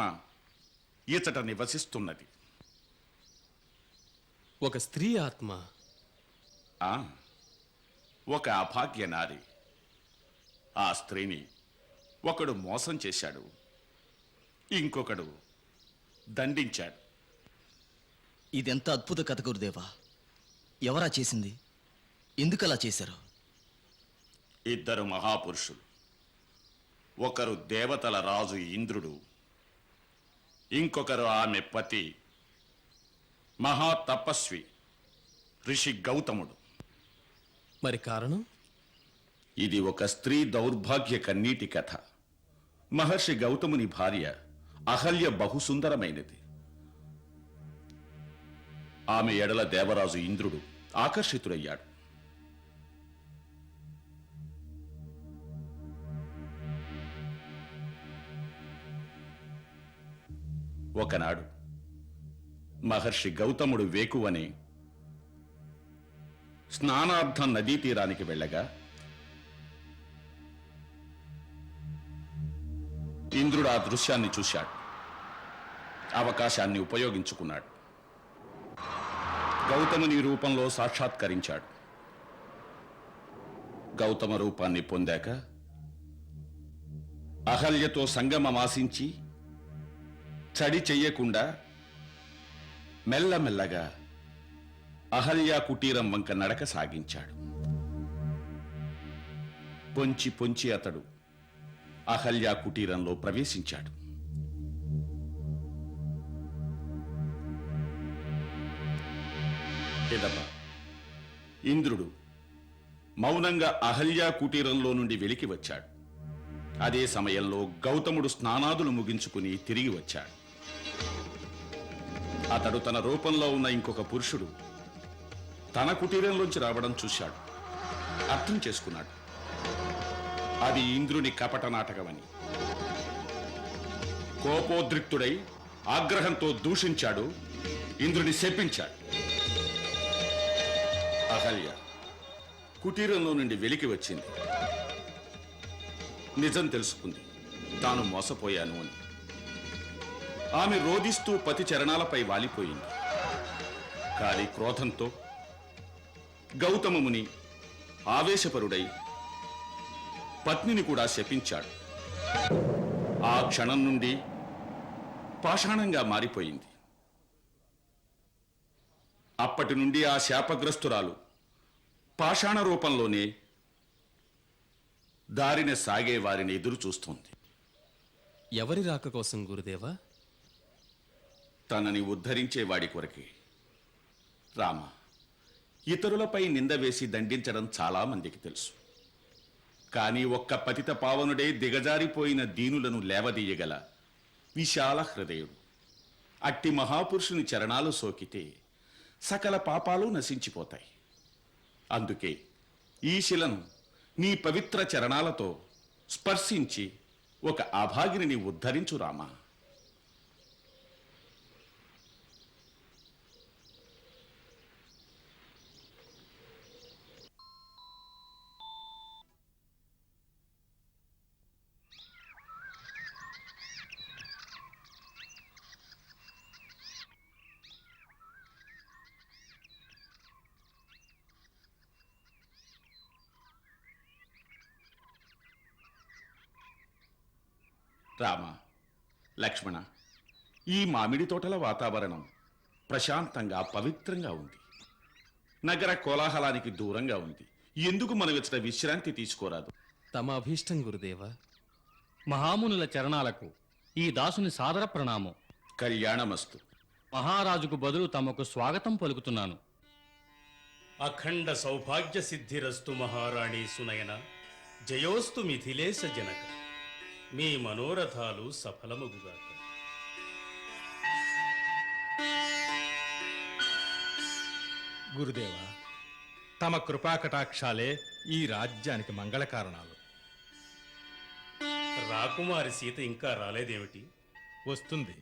ఇచట నివసిస్తున్నది. ఒక స్త్రీ ఆత్మ? ఆ, ఒక అభాగ్య నారి. ఆ స్త్రీని ఒకడు మోసం చేశాడు, ఇంకొకడు దండించాడు. ఇదెంత అద్భుత కథ గురుదేవా. ఎవరా చేసింది? ఎందుకలా చేశారు? ఇద్దరు మహాపురుషులు. ఒకరు దేవతల రాజు ఇంద్రుడు, ఇంకొకరు ఆమె పతి మహా తపస్వి ఋషి గౌతముడు. మరి కారణం? ఇది ఒక స్త్రీ దౌర్భాగ్య కన్నీటి కథ. మహర్షి గౌతముని భార్య అహల్య బహుసుందరమైనది. ఆమె ఎడల దేవరాజు ఇంద్రుడు ఆకర్షితుడయ్యాడు. ఒకనాడు మహర్షి గౌతముడు వేకువనే స్నానార్థం నదీ తీరానికి వెళ్ళగా ఇంద్రుడు ఆ దృశ్యాన్ని చూశాడు. అవకాశాన్ని ఉపయోగించుకున్నాడు. గౌతముని రూపంలో సాక్షాత్కరించాడు. గౌతమ రూపాన్ని పొందాక అహల్యతో సంగమమాసించి చడి చెయ్యకుండా మెల్లమెల్లగా అహల్యా కుటీరం వంక నడక సాగించాడు. పొంచి పొంచి అతడు అహల్యా కుటీరంలో ప్రవేశించాడు. ఎడమ ఇంద్రుడు మౌనంగా అహల్యా కుటీరంలో నుండి వెలికి వచ్చాడు. అదే సమయంలో గౌతముడు స్నానాదులు ముగించుకుని తిరిగి వచ్చాడు. అతడు తన రూపంలో ఉన్న ఇంకొక పురుషుడు తన కుటీరంలోంచి రావడం చూశాడు. అర్థం చేసుకున్నాడు అది ఇంద్రుని కపట నాటకమని. కోపోద్రిక్తుడై ఆగ్రహంతో దూషించాడు, ఇంద్రుని శపించాడు. అహల్య కుటీరంలో నుండి వెలికి వచ్చింది. నిజం తెలుసుకుంది, తాను మోసపోయాను అని. ఆమె రోదిస్తూ పతి చరణాలపై వాలిపోయింది. కానీ క్రోధంతో గౌతమ ముని ఆవేశపరుడై పత్నిని కూడా శపించాడు. ఆ క్షణం నుండి పాషాణంగా మారిపోయింది. అప్పటి నుండి ఆ శాపగ్రస్తురాలు పాషాణ రూపంలోనే దారిన సాగే వారిని ఎదురు చూస్తోంది. ఎవరి రాక కోసం గురుదేవా? తనని ఉద్ధరించే వాడి కొరకే. రామ, ఇతరులపై నింద వేసి దండించడం చాలా మందికి తెలుసు. కానీ ఒక్క పతిత పావనుడే దిగజారిపోయిన దీనులను లేవదీయగల విశాల హృదయుడు అట్టి మహాపురుషుని చరణాలు సోకితే సకల పాపాలు నశించిపోతాయి. అందుకే ఈ శిలను నీ పవిత్ర చరణాలతో స్పర్శించి ఒక అభాగిని ఉద్ధరించు రామా. రామ, లక్ష్మణ, ఈ మామిడి తోటల వాతావరణం ప్రశాంతంగా పవిత్రంగా ఉంది. నగర కోలాహలానికి దూరంగా ఉంది. ఎందుకు మనం ఇచ్చట విశ్రాంతి తీసుకోరాదు? తమ అభీష్టం గురుదేవా. మహామునుల చరణాలకు ఈ దాసుని సాదర ప్రణామం. కళ్యాణమస్తు. మహారాజుకు బదులు తమకు స్వాగతం పలుకుతున్నాను. అఖండ సౌభాగ్య సిద్ధిరస్తు మహారాణి సునయన. జయోస్తు మిథిలేశ జనక. మీ మనోరథాలు సఫలమగుగాక. గురుదేవా, తమ కృపాకటాక్షాలే ఈ రాజ్యానికి మంగళకారణాలు. రాకుమారి సీత ఇంకా రాలేదేమిటి? వస్తుంది.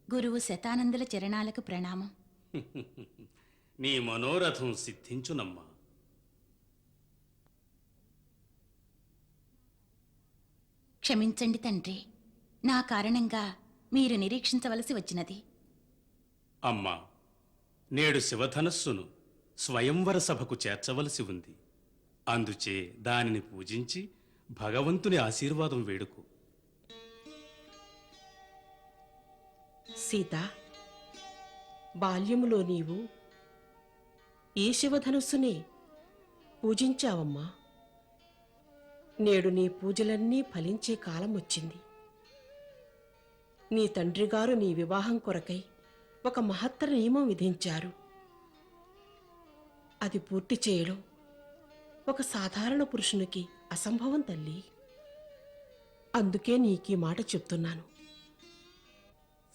గురువు శతానందుల చరణాలకు ప్రణామం. నీ మనోరథం సిద్ధించునమ్మా. క్షమించండి తండ్రి, నా కారణంగా మీరు నిరీక్షించవలసి వచ్చినది. అమ్మా, నేడు శివధనస్సును స్వయంవర సభకు చేర్చవలసి ఉంది. అందుచే దానిని పూజించి భగవంతుని ఆశీర్వాదం వేడుకో. సీత, బాల్యములో నీవు ఈ శివధనుస్సుని పూజించావమ్మా. నేడు నీ పూజలన్నీ ఫలించే కాలం వచ్చింది. నీ తండ్రిగారు నీ వివాహం కొరకై ఒక మహత్తర నియమం విధించారు. అది పూర్తి చేయడం ఒక సాధారణ పురుషునికి అసంభవం తల్లి. అందుకే నీకీ మాట చెప్తున్నాను.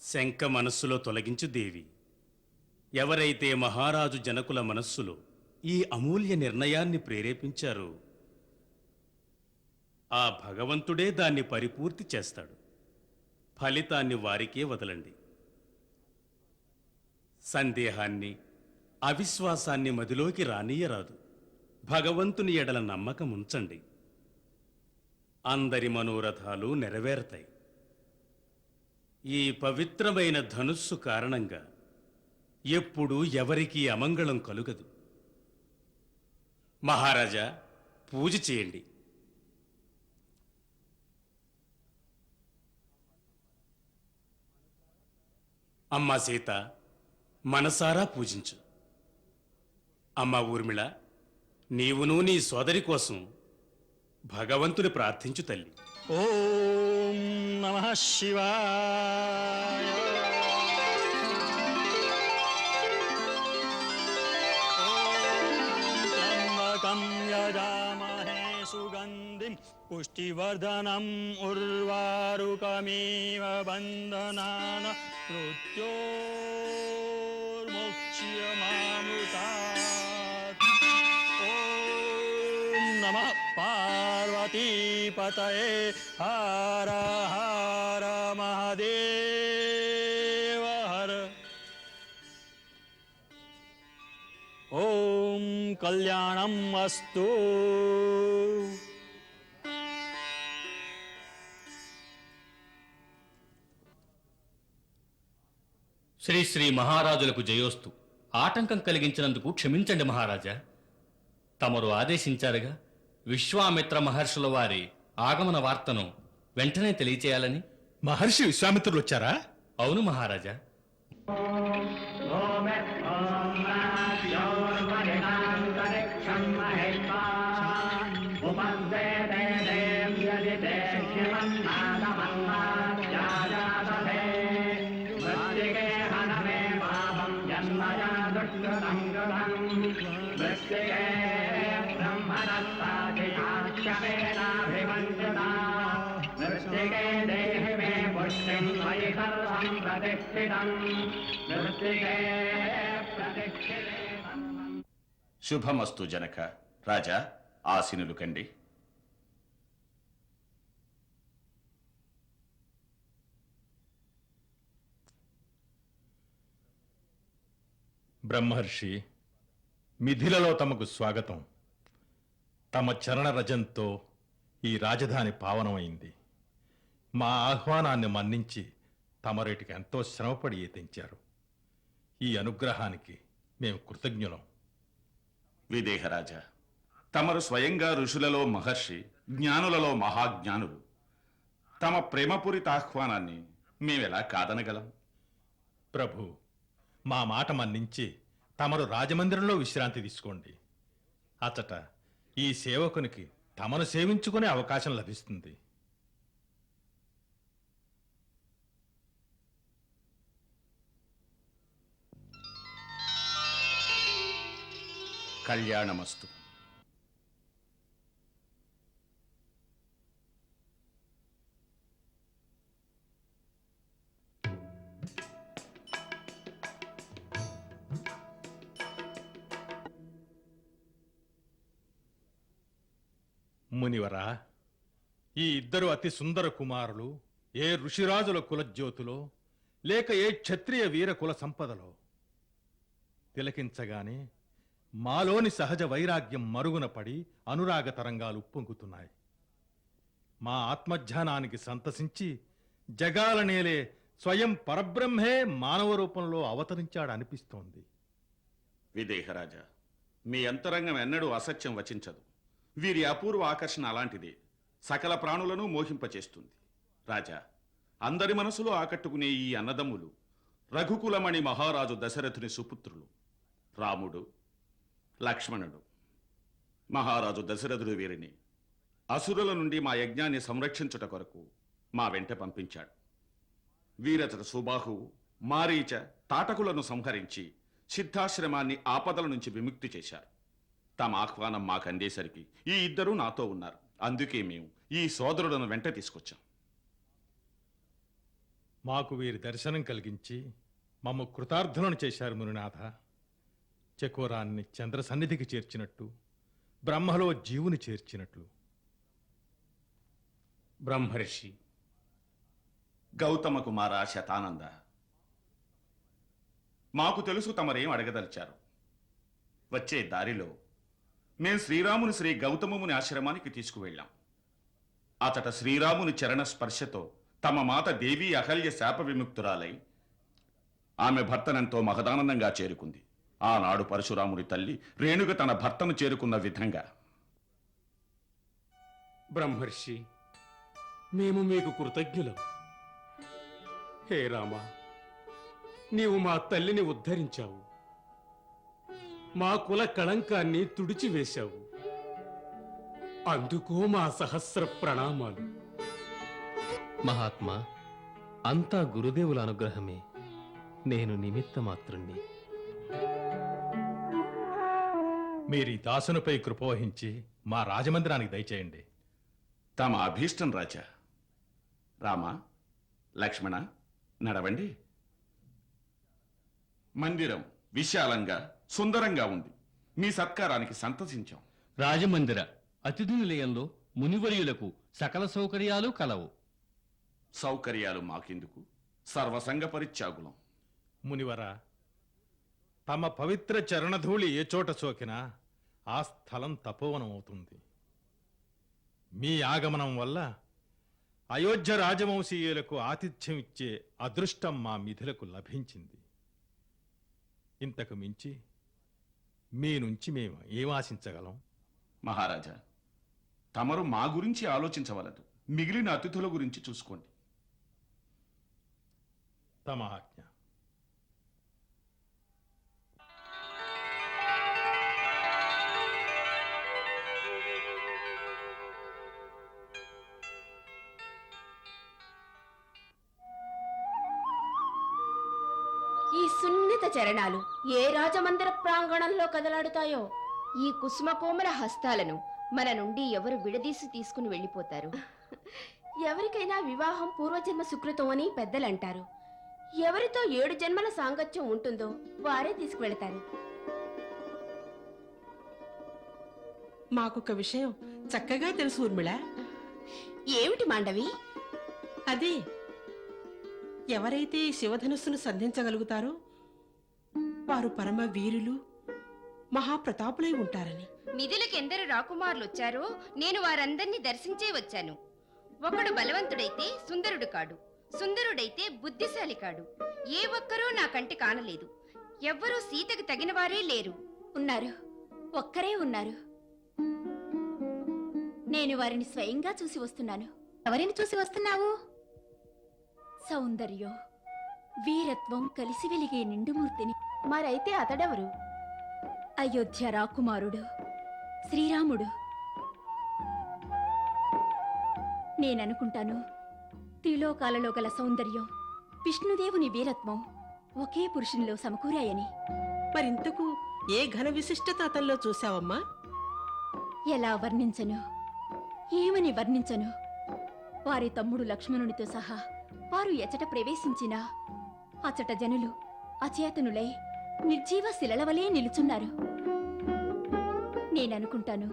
శంక మనస్సులో తొలగించు దేవి. ఎవరైతే మహారాజు జనకుల మనస్సులో ఈ అమూల్య నిర్ణయాన్ని ప్రేరేపించారో ఆ భగవంతుడే దాన్ని పరిపూర్తి చేస్తాడు. ఫలితాన్ని వారికే వదలండి. సందేహాన్ని, అవిశ్వాసాన్ని మదిలోకి రానీయరాదు. భగవంతుని ఎడల నమ్మకం ఉంచండి. అందరి మనోరథాలు నెరవేరతాయి. ఈ పవిత్రమైన ధనుస్సు కారణంగా ఎప్పుడూ ఎవరికీ అమంగళం కలుగదు. మహారాజా, పూజ చేయండి. అమ్మా సీత, మనసారా పూజించు. అమ్మా ఊర్మిళ, నీవును నీ సోదరి కోసం భగవంతుని ప్రార్థించు తల్లి. ఓం నమః శివాయ. త్ర్యంబకం యజామహే సుగంధిం పుష్టివర్ధనం ఉర్వారుకమేవ బంధనాన మృత్యోర్ముక్ష్యమామృతాత్. ఓం నమః పార్వతీపతయే హర హర మహాదేవ హర. ఓం కళ్యాణం అస్తు. శ్రీ శ్రీ మహారాజులకు జయోస్తు. ఆటంకం కలిగించినందుకు క్షమించండి మహారాజా. తమరు ఆదేశించారుగా విశ్వామిత్ర మహర్షుల వారి ఆగమన వార్తను వెంటనే తెలియచేయాలని. మహర్షి విశ్వామిత్రులు వచ్చారా? అవును మహారాజా. శుభమస్తు జనక. రాజా, ఆసీనులు కండి. బ్రహ్మర్షి, మిథిలలో తమకు స్వాగతం. తమ చరణ రజంతో ఈ రాజధాని పావనమైంది. మా ఆహ్వానాన్ని మన్నించి తమరేటికి ఎంతో శ్రమపడి తెంచారు. ఈ అనుగ్రహానికి మేము కృతజ్ఞులం. విదేహరాజా, తమరు స్వయంగా ఋషులలో మహర్షి, జ్ఞానులలో మహాజ్ఞానులు. తమ ప్రేమపూరిత ఆహ్వానాన్ని మేమెలా కాదనగలం? ప్రభు, మా మాట మన్నించి తమరు రాజమందిరంలో విశ్రాంతి తీసుకోండి. అచట ఈ సేవకునికి తమను సేవించుకునే అవకాశం లభిస్తుంది. కళ్యాణమస్తు. మునివరా, ఈ ఇద్దరు అతి సుందర కుమారులు ఏ ఋషిరాజుల కులజ్యోతులో లేక ఏ క్షత్రియ వీర కుల సంపదలో తిలకించగానే మాలోని సహజ వైరాగ్యం మరుగున పడి అనురాగ తరంగాలు ఉప్పొంగుతున్నాయి. మా ఆత్మధ్యానానికి సంతసించి జగాల నేలే స్వయం పరబ్రహ్మే మానవ రూపంలో అవతరించాడనిపిస్తోంది. విదేహరాజా, మీ అంతరంగం ఎన్నడూ అసత్యం వచించదు. వీరి అపూర్వ ఆకర్షణ అలాంటిదే. సకల ప్రాణులను మోహింపచేస్తుంది. రాజా, అందరి మనసులో ఆకట్టుకునే ఈ అన్నదమ్ములు రఘుకులమణి మహారాజు దశరథుని సుపుత్రులు. రాముడు, లక్ష్మణుడు. మహారాజు దశరథుడు వీరిని అసురుల నుండి మా యజ్ఞాన్ని సంరక్షించుట కొరకు మా వెంట పంపించాడు. వీరతట సుబాహువు, మారీచ, తాటకులను సంహరించి సిద్ధాశ్రమాన్ని ఆపదల నుంచి విముక్తి చేశారు. తమ ఆహ్వానం మాకు అందేసరికి ఈ ఇద్దరూ నాతో ఉన్నారు. అందుకే మేము ఈ సోదరులను వెంట తీసుకొచ్చాం. మాకు వీరి దర్శనం కలిగించి మమ్ము కృతార్థులను చేశారు మునినాథ. చకోరాన్ని చంద్ర సన్నిధికి చేర్చినట్టు, బ్రహ్మలో జీవుని చేర్చినట్లు. బ్రహ్మర్షి, గౌతమ కుమార శతానంద, మాకు తెలుసు తమరేం అడగదలిచారు. వచ్చే దారిలో మేం శ్రీరాముని శ్రీ గౌతమముని ఆశ్రమానికి తీసుకువెళ్ళాం. అతట శ్రీరాముని చరణ స్పర్శతో తమ మాత దేవి అహల్య శాప విముక్తురాలై ఆమె భర్తనెంతో మహదానందంగా చేరుకుంది. ఆనాడు పరశురాముడి తల్లి రేణుక తన భర్తను చేరుకున్న విధంగా. బ్రహ్మర్షి, మేము మీకు కృతజ్ఞులం. హే రామా, నీవు మా తల్లిని ఉద్ధరించావు. మా కుల కళంకాన్ని తుడిచివేశావు. అందుకు మా సహస్ర ప్రణామాలు. మహాత్మా, అంతా గురుదేవుల అనుగ్రహమే. నేను నిమిత్త మాత్రుణ్ణి. మీరీ దాసునిపై కృపవహించి మా రాజమందిరానికి దయచేయండి. తమ అభీష్టం రాజా. రామ, లక్ష్మణ, నడవండి. మందిరం విశాలంగా సుందరంగా ఉంది. మీ సత్కారానికి సంతసించాం. రాజమందిర అతిథి నిలయంలో మునివర్యులకు సకల సౌకర్యాలు కలవు. సౌకర్యాలు మాకెందుకు? సర్వసంగ పరిత్యాగులం. మునివరా, తమ పవిత్ర చరణధూళి ఏ చోట సోకినా ఆ స్థలం తపోవనం అవుతుంది. మీ ఆగమనం వల్ల అయోధ్య రాజవంశీయులకు ఆతిథ్యం ఇచ్చే అదృష్టం మా మిథులకు లభించింది. ఇంతకు మించి మీ నుంచి మేము ఏం ఆశించగలం? మహారాజా, తమరు మా గురించి ఆలోచించవలదు, మిగిలిన అతిథుల గురించి చూసుకోండి. తమ ఆజ్ఞ. ఈ సున్నిత చరణాలు ఏ రాజమందిర ప్రాంగణంలో కదలాడుతాయో. ఈ కుసుమ కోమల హస్తాలను మన నుండి ఎవరు విడదీసి తీసుకుని వెళ్ళిపోతారు? ఎవరికైనా వివాహం పూర్వజన్మ సుకృతం అని పెద్దలంటారు. ఎవరితో 7 జన్మల సాంగత్యం ఉంటుందో వారే తీసుకువెళతారు. మాకొక విషయం చక్కగా తెలుసు ఊర్మిళ. ఏమిటి మాండవి? అదే, ఎవరైతే ఈ శివధనుస్సును సంధించగలుగుతారో వారు పరమ వీరులు, మహాప్రతాపులై ఉంటారని. మిథులకెందరు రాకుమారులు వచ్చారో నేను వారందరినీ దర్శించే వచ్చాను. ఒకడు బలవంతుడైతే సుందరుడు కాడు, సుందరుడైతే బుద్ధిశాలి కాడు. ఏ ఒక్కరూ నా కంటి కానలేదు. ఎవ్వరూ సీతకు తగిన వారే లేరు. ఉన్నారు, ఒక్కరే ఉన్నారు. నేను వారిని స్వయంగా చూసి వస్తున్నాను. ఎవరిని చూసి వస్తున్నావు? సౌందర్యం, వీరత్వం కలిసి వెలిగే నిండుమూర్తిని. మరైతే అతడెవరు? అయోధ్య రాకుమారుడు శ్రీరాముడు. నేననుకుంటాను త్రిలోకాలలో గల సౌందర్యం, విష్ణుదేవుని వీరత్వం ఒకే పురుషునిలో సమకూరాయని. మరింతకు ఏ ఘన విశిష్టత అతనిలో చూశావమ్మా? ఎలా వర్ణించను, ఏమని వర్ణించను? వారి తమ్ముడు లక్ష్మణునితో సహా వారు ఎచట ప్రవేశించినా అచట జనులు అచేతనులై నిర్జీవ శిలలవలే నిలుచున్నారు. నేననుకుంటాను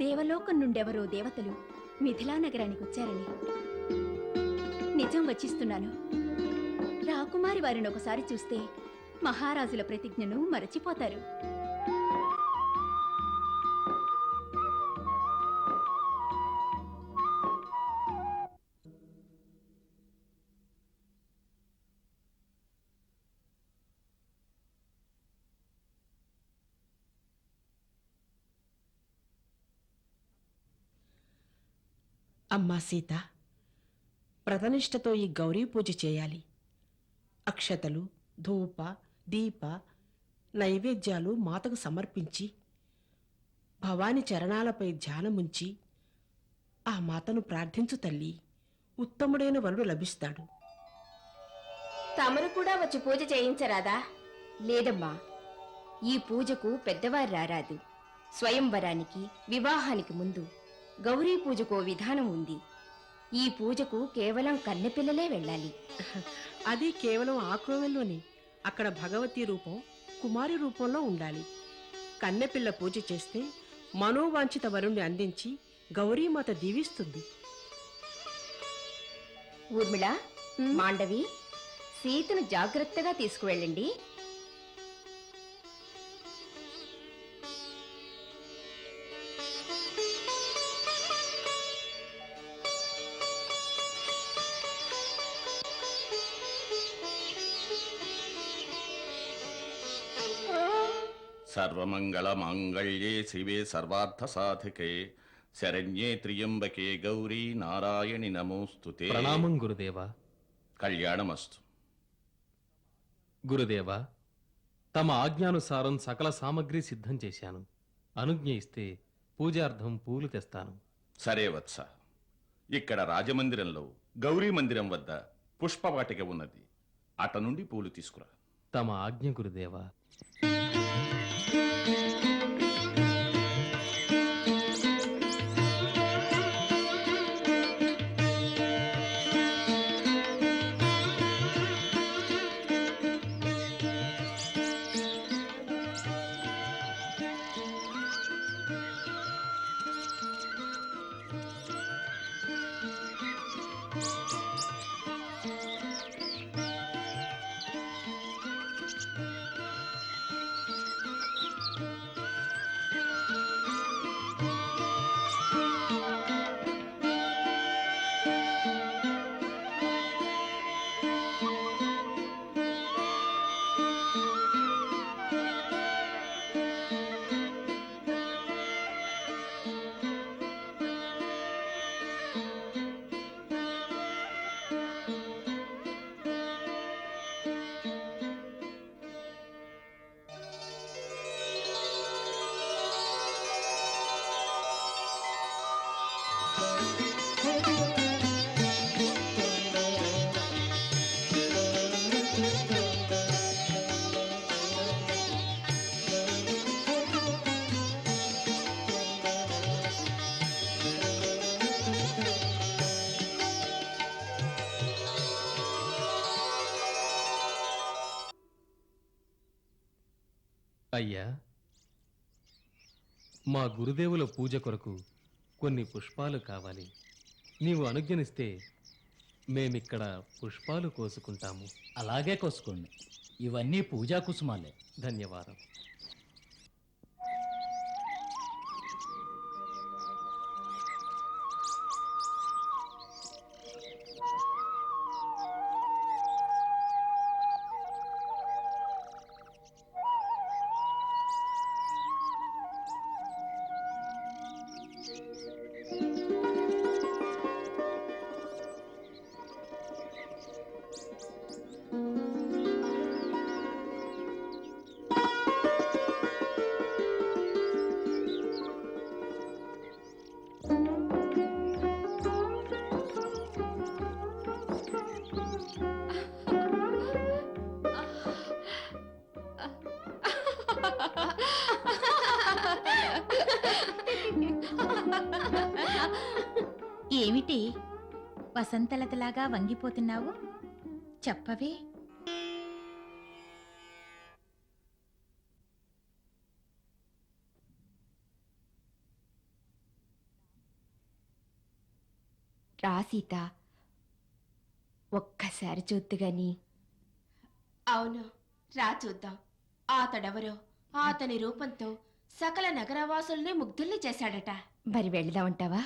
దేవలోకం నుండెవరో దేవతలు మిథిలా నగరానికి వచ్చారని. నిజం వచ్చిస్తున్నాను. రాకుమారి వారిని ఒకసారి చూస్తే మహారాజుల ప్రతిజ్ఞను మరచిపోతారు. అమ్మా సీత, ప్రథనిష్టతో ఈ గౌరీ పూజ చేయాలి. అక్షతలు, ధూప, దీప, నైవేద్యాలు మాతకు సమర్పించి భవాని చరణాలపై ధ్యానముంచి ఆ మాతను ప్రార్థించు తల్లి. ఉత్తముడైన వరుడు లభిస్తాడు. తమరు కూడా వచ్చి పూజ చేయించరాదా? లేదమ్మా, ఈ పూజకు పెద్దవారు రారాదు. స్వయంవరానికి, వివాహానికి ముందు గౌరీ పూజకో విధానం ఉంది. ఈ పూజకు కేవలం కన్నెపిల్లలే వెళ్ళాలి. అది కేవలం ఆ కోవెల్లోనే. అక్కడ భగవతీ రూపం కుమారి రూపంలో ఉండాలి. కన్నెపిల్ల పూజ చేస్తే మనోవాంఛిత వరుణ్ణి అందించి గౌరీమాత దీవిస్తుంది. ఊర్మిళ, మాండవి, సీతను జాగ్రత్తగా తీసుకువెళ్ళండి. సర్వమంగళ మాంగళ్యే శివే సర్వార్థ సాధికే శరణ్యే త్రియంబకే గౌరీ నారాయణి నమోస్తుతే. ప్రణామం గురుదేవా. కళ్యాణమస్తు. గురుదేవా, తమ ఆజ్ఞానుసారం సకల సామగ్రి సిద్ధం చేశాను. అనుజ్ఞ ఇస్తే పూజార్థం పూలు తెస్తాను. సరే వత్స. ఇక్కడ రాజమందిరంలో గౌరీ మందిరం వద్ద పుష్పవాటిక ఉన్నది. అట నుండి పూలు తీసుకురా. తమ ఆజ్ఞ గురుదేవా. అయ్యా, మా గురుదేవుల పూజ కొరకు కొన్ని పుష్పాలు కావాలి. నీవు అనుజ్ఞనిస్తే మేమిక్కడ పుష్పాలు కోసుకుంటాము. అలాగే కోసుకోండి. ఇవన్నీ పూజా కుసుమాలే. ధన్యవాదం. ఏమిటి వసంతలతలాగా వంగిపోతున్నావు? చెప్పవే. రా సీత, ఒక్కసారి చూద్దుగాని. అవును, రా చూద్దాం. అతడెవరో అతని రూపంతో సకల నగరవాసుల్ని ముగ్ధుల్ని చేశాడట. మరి వెళదామంటావా?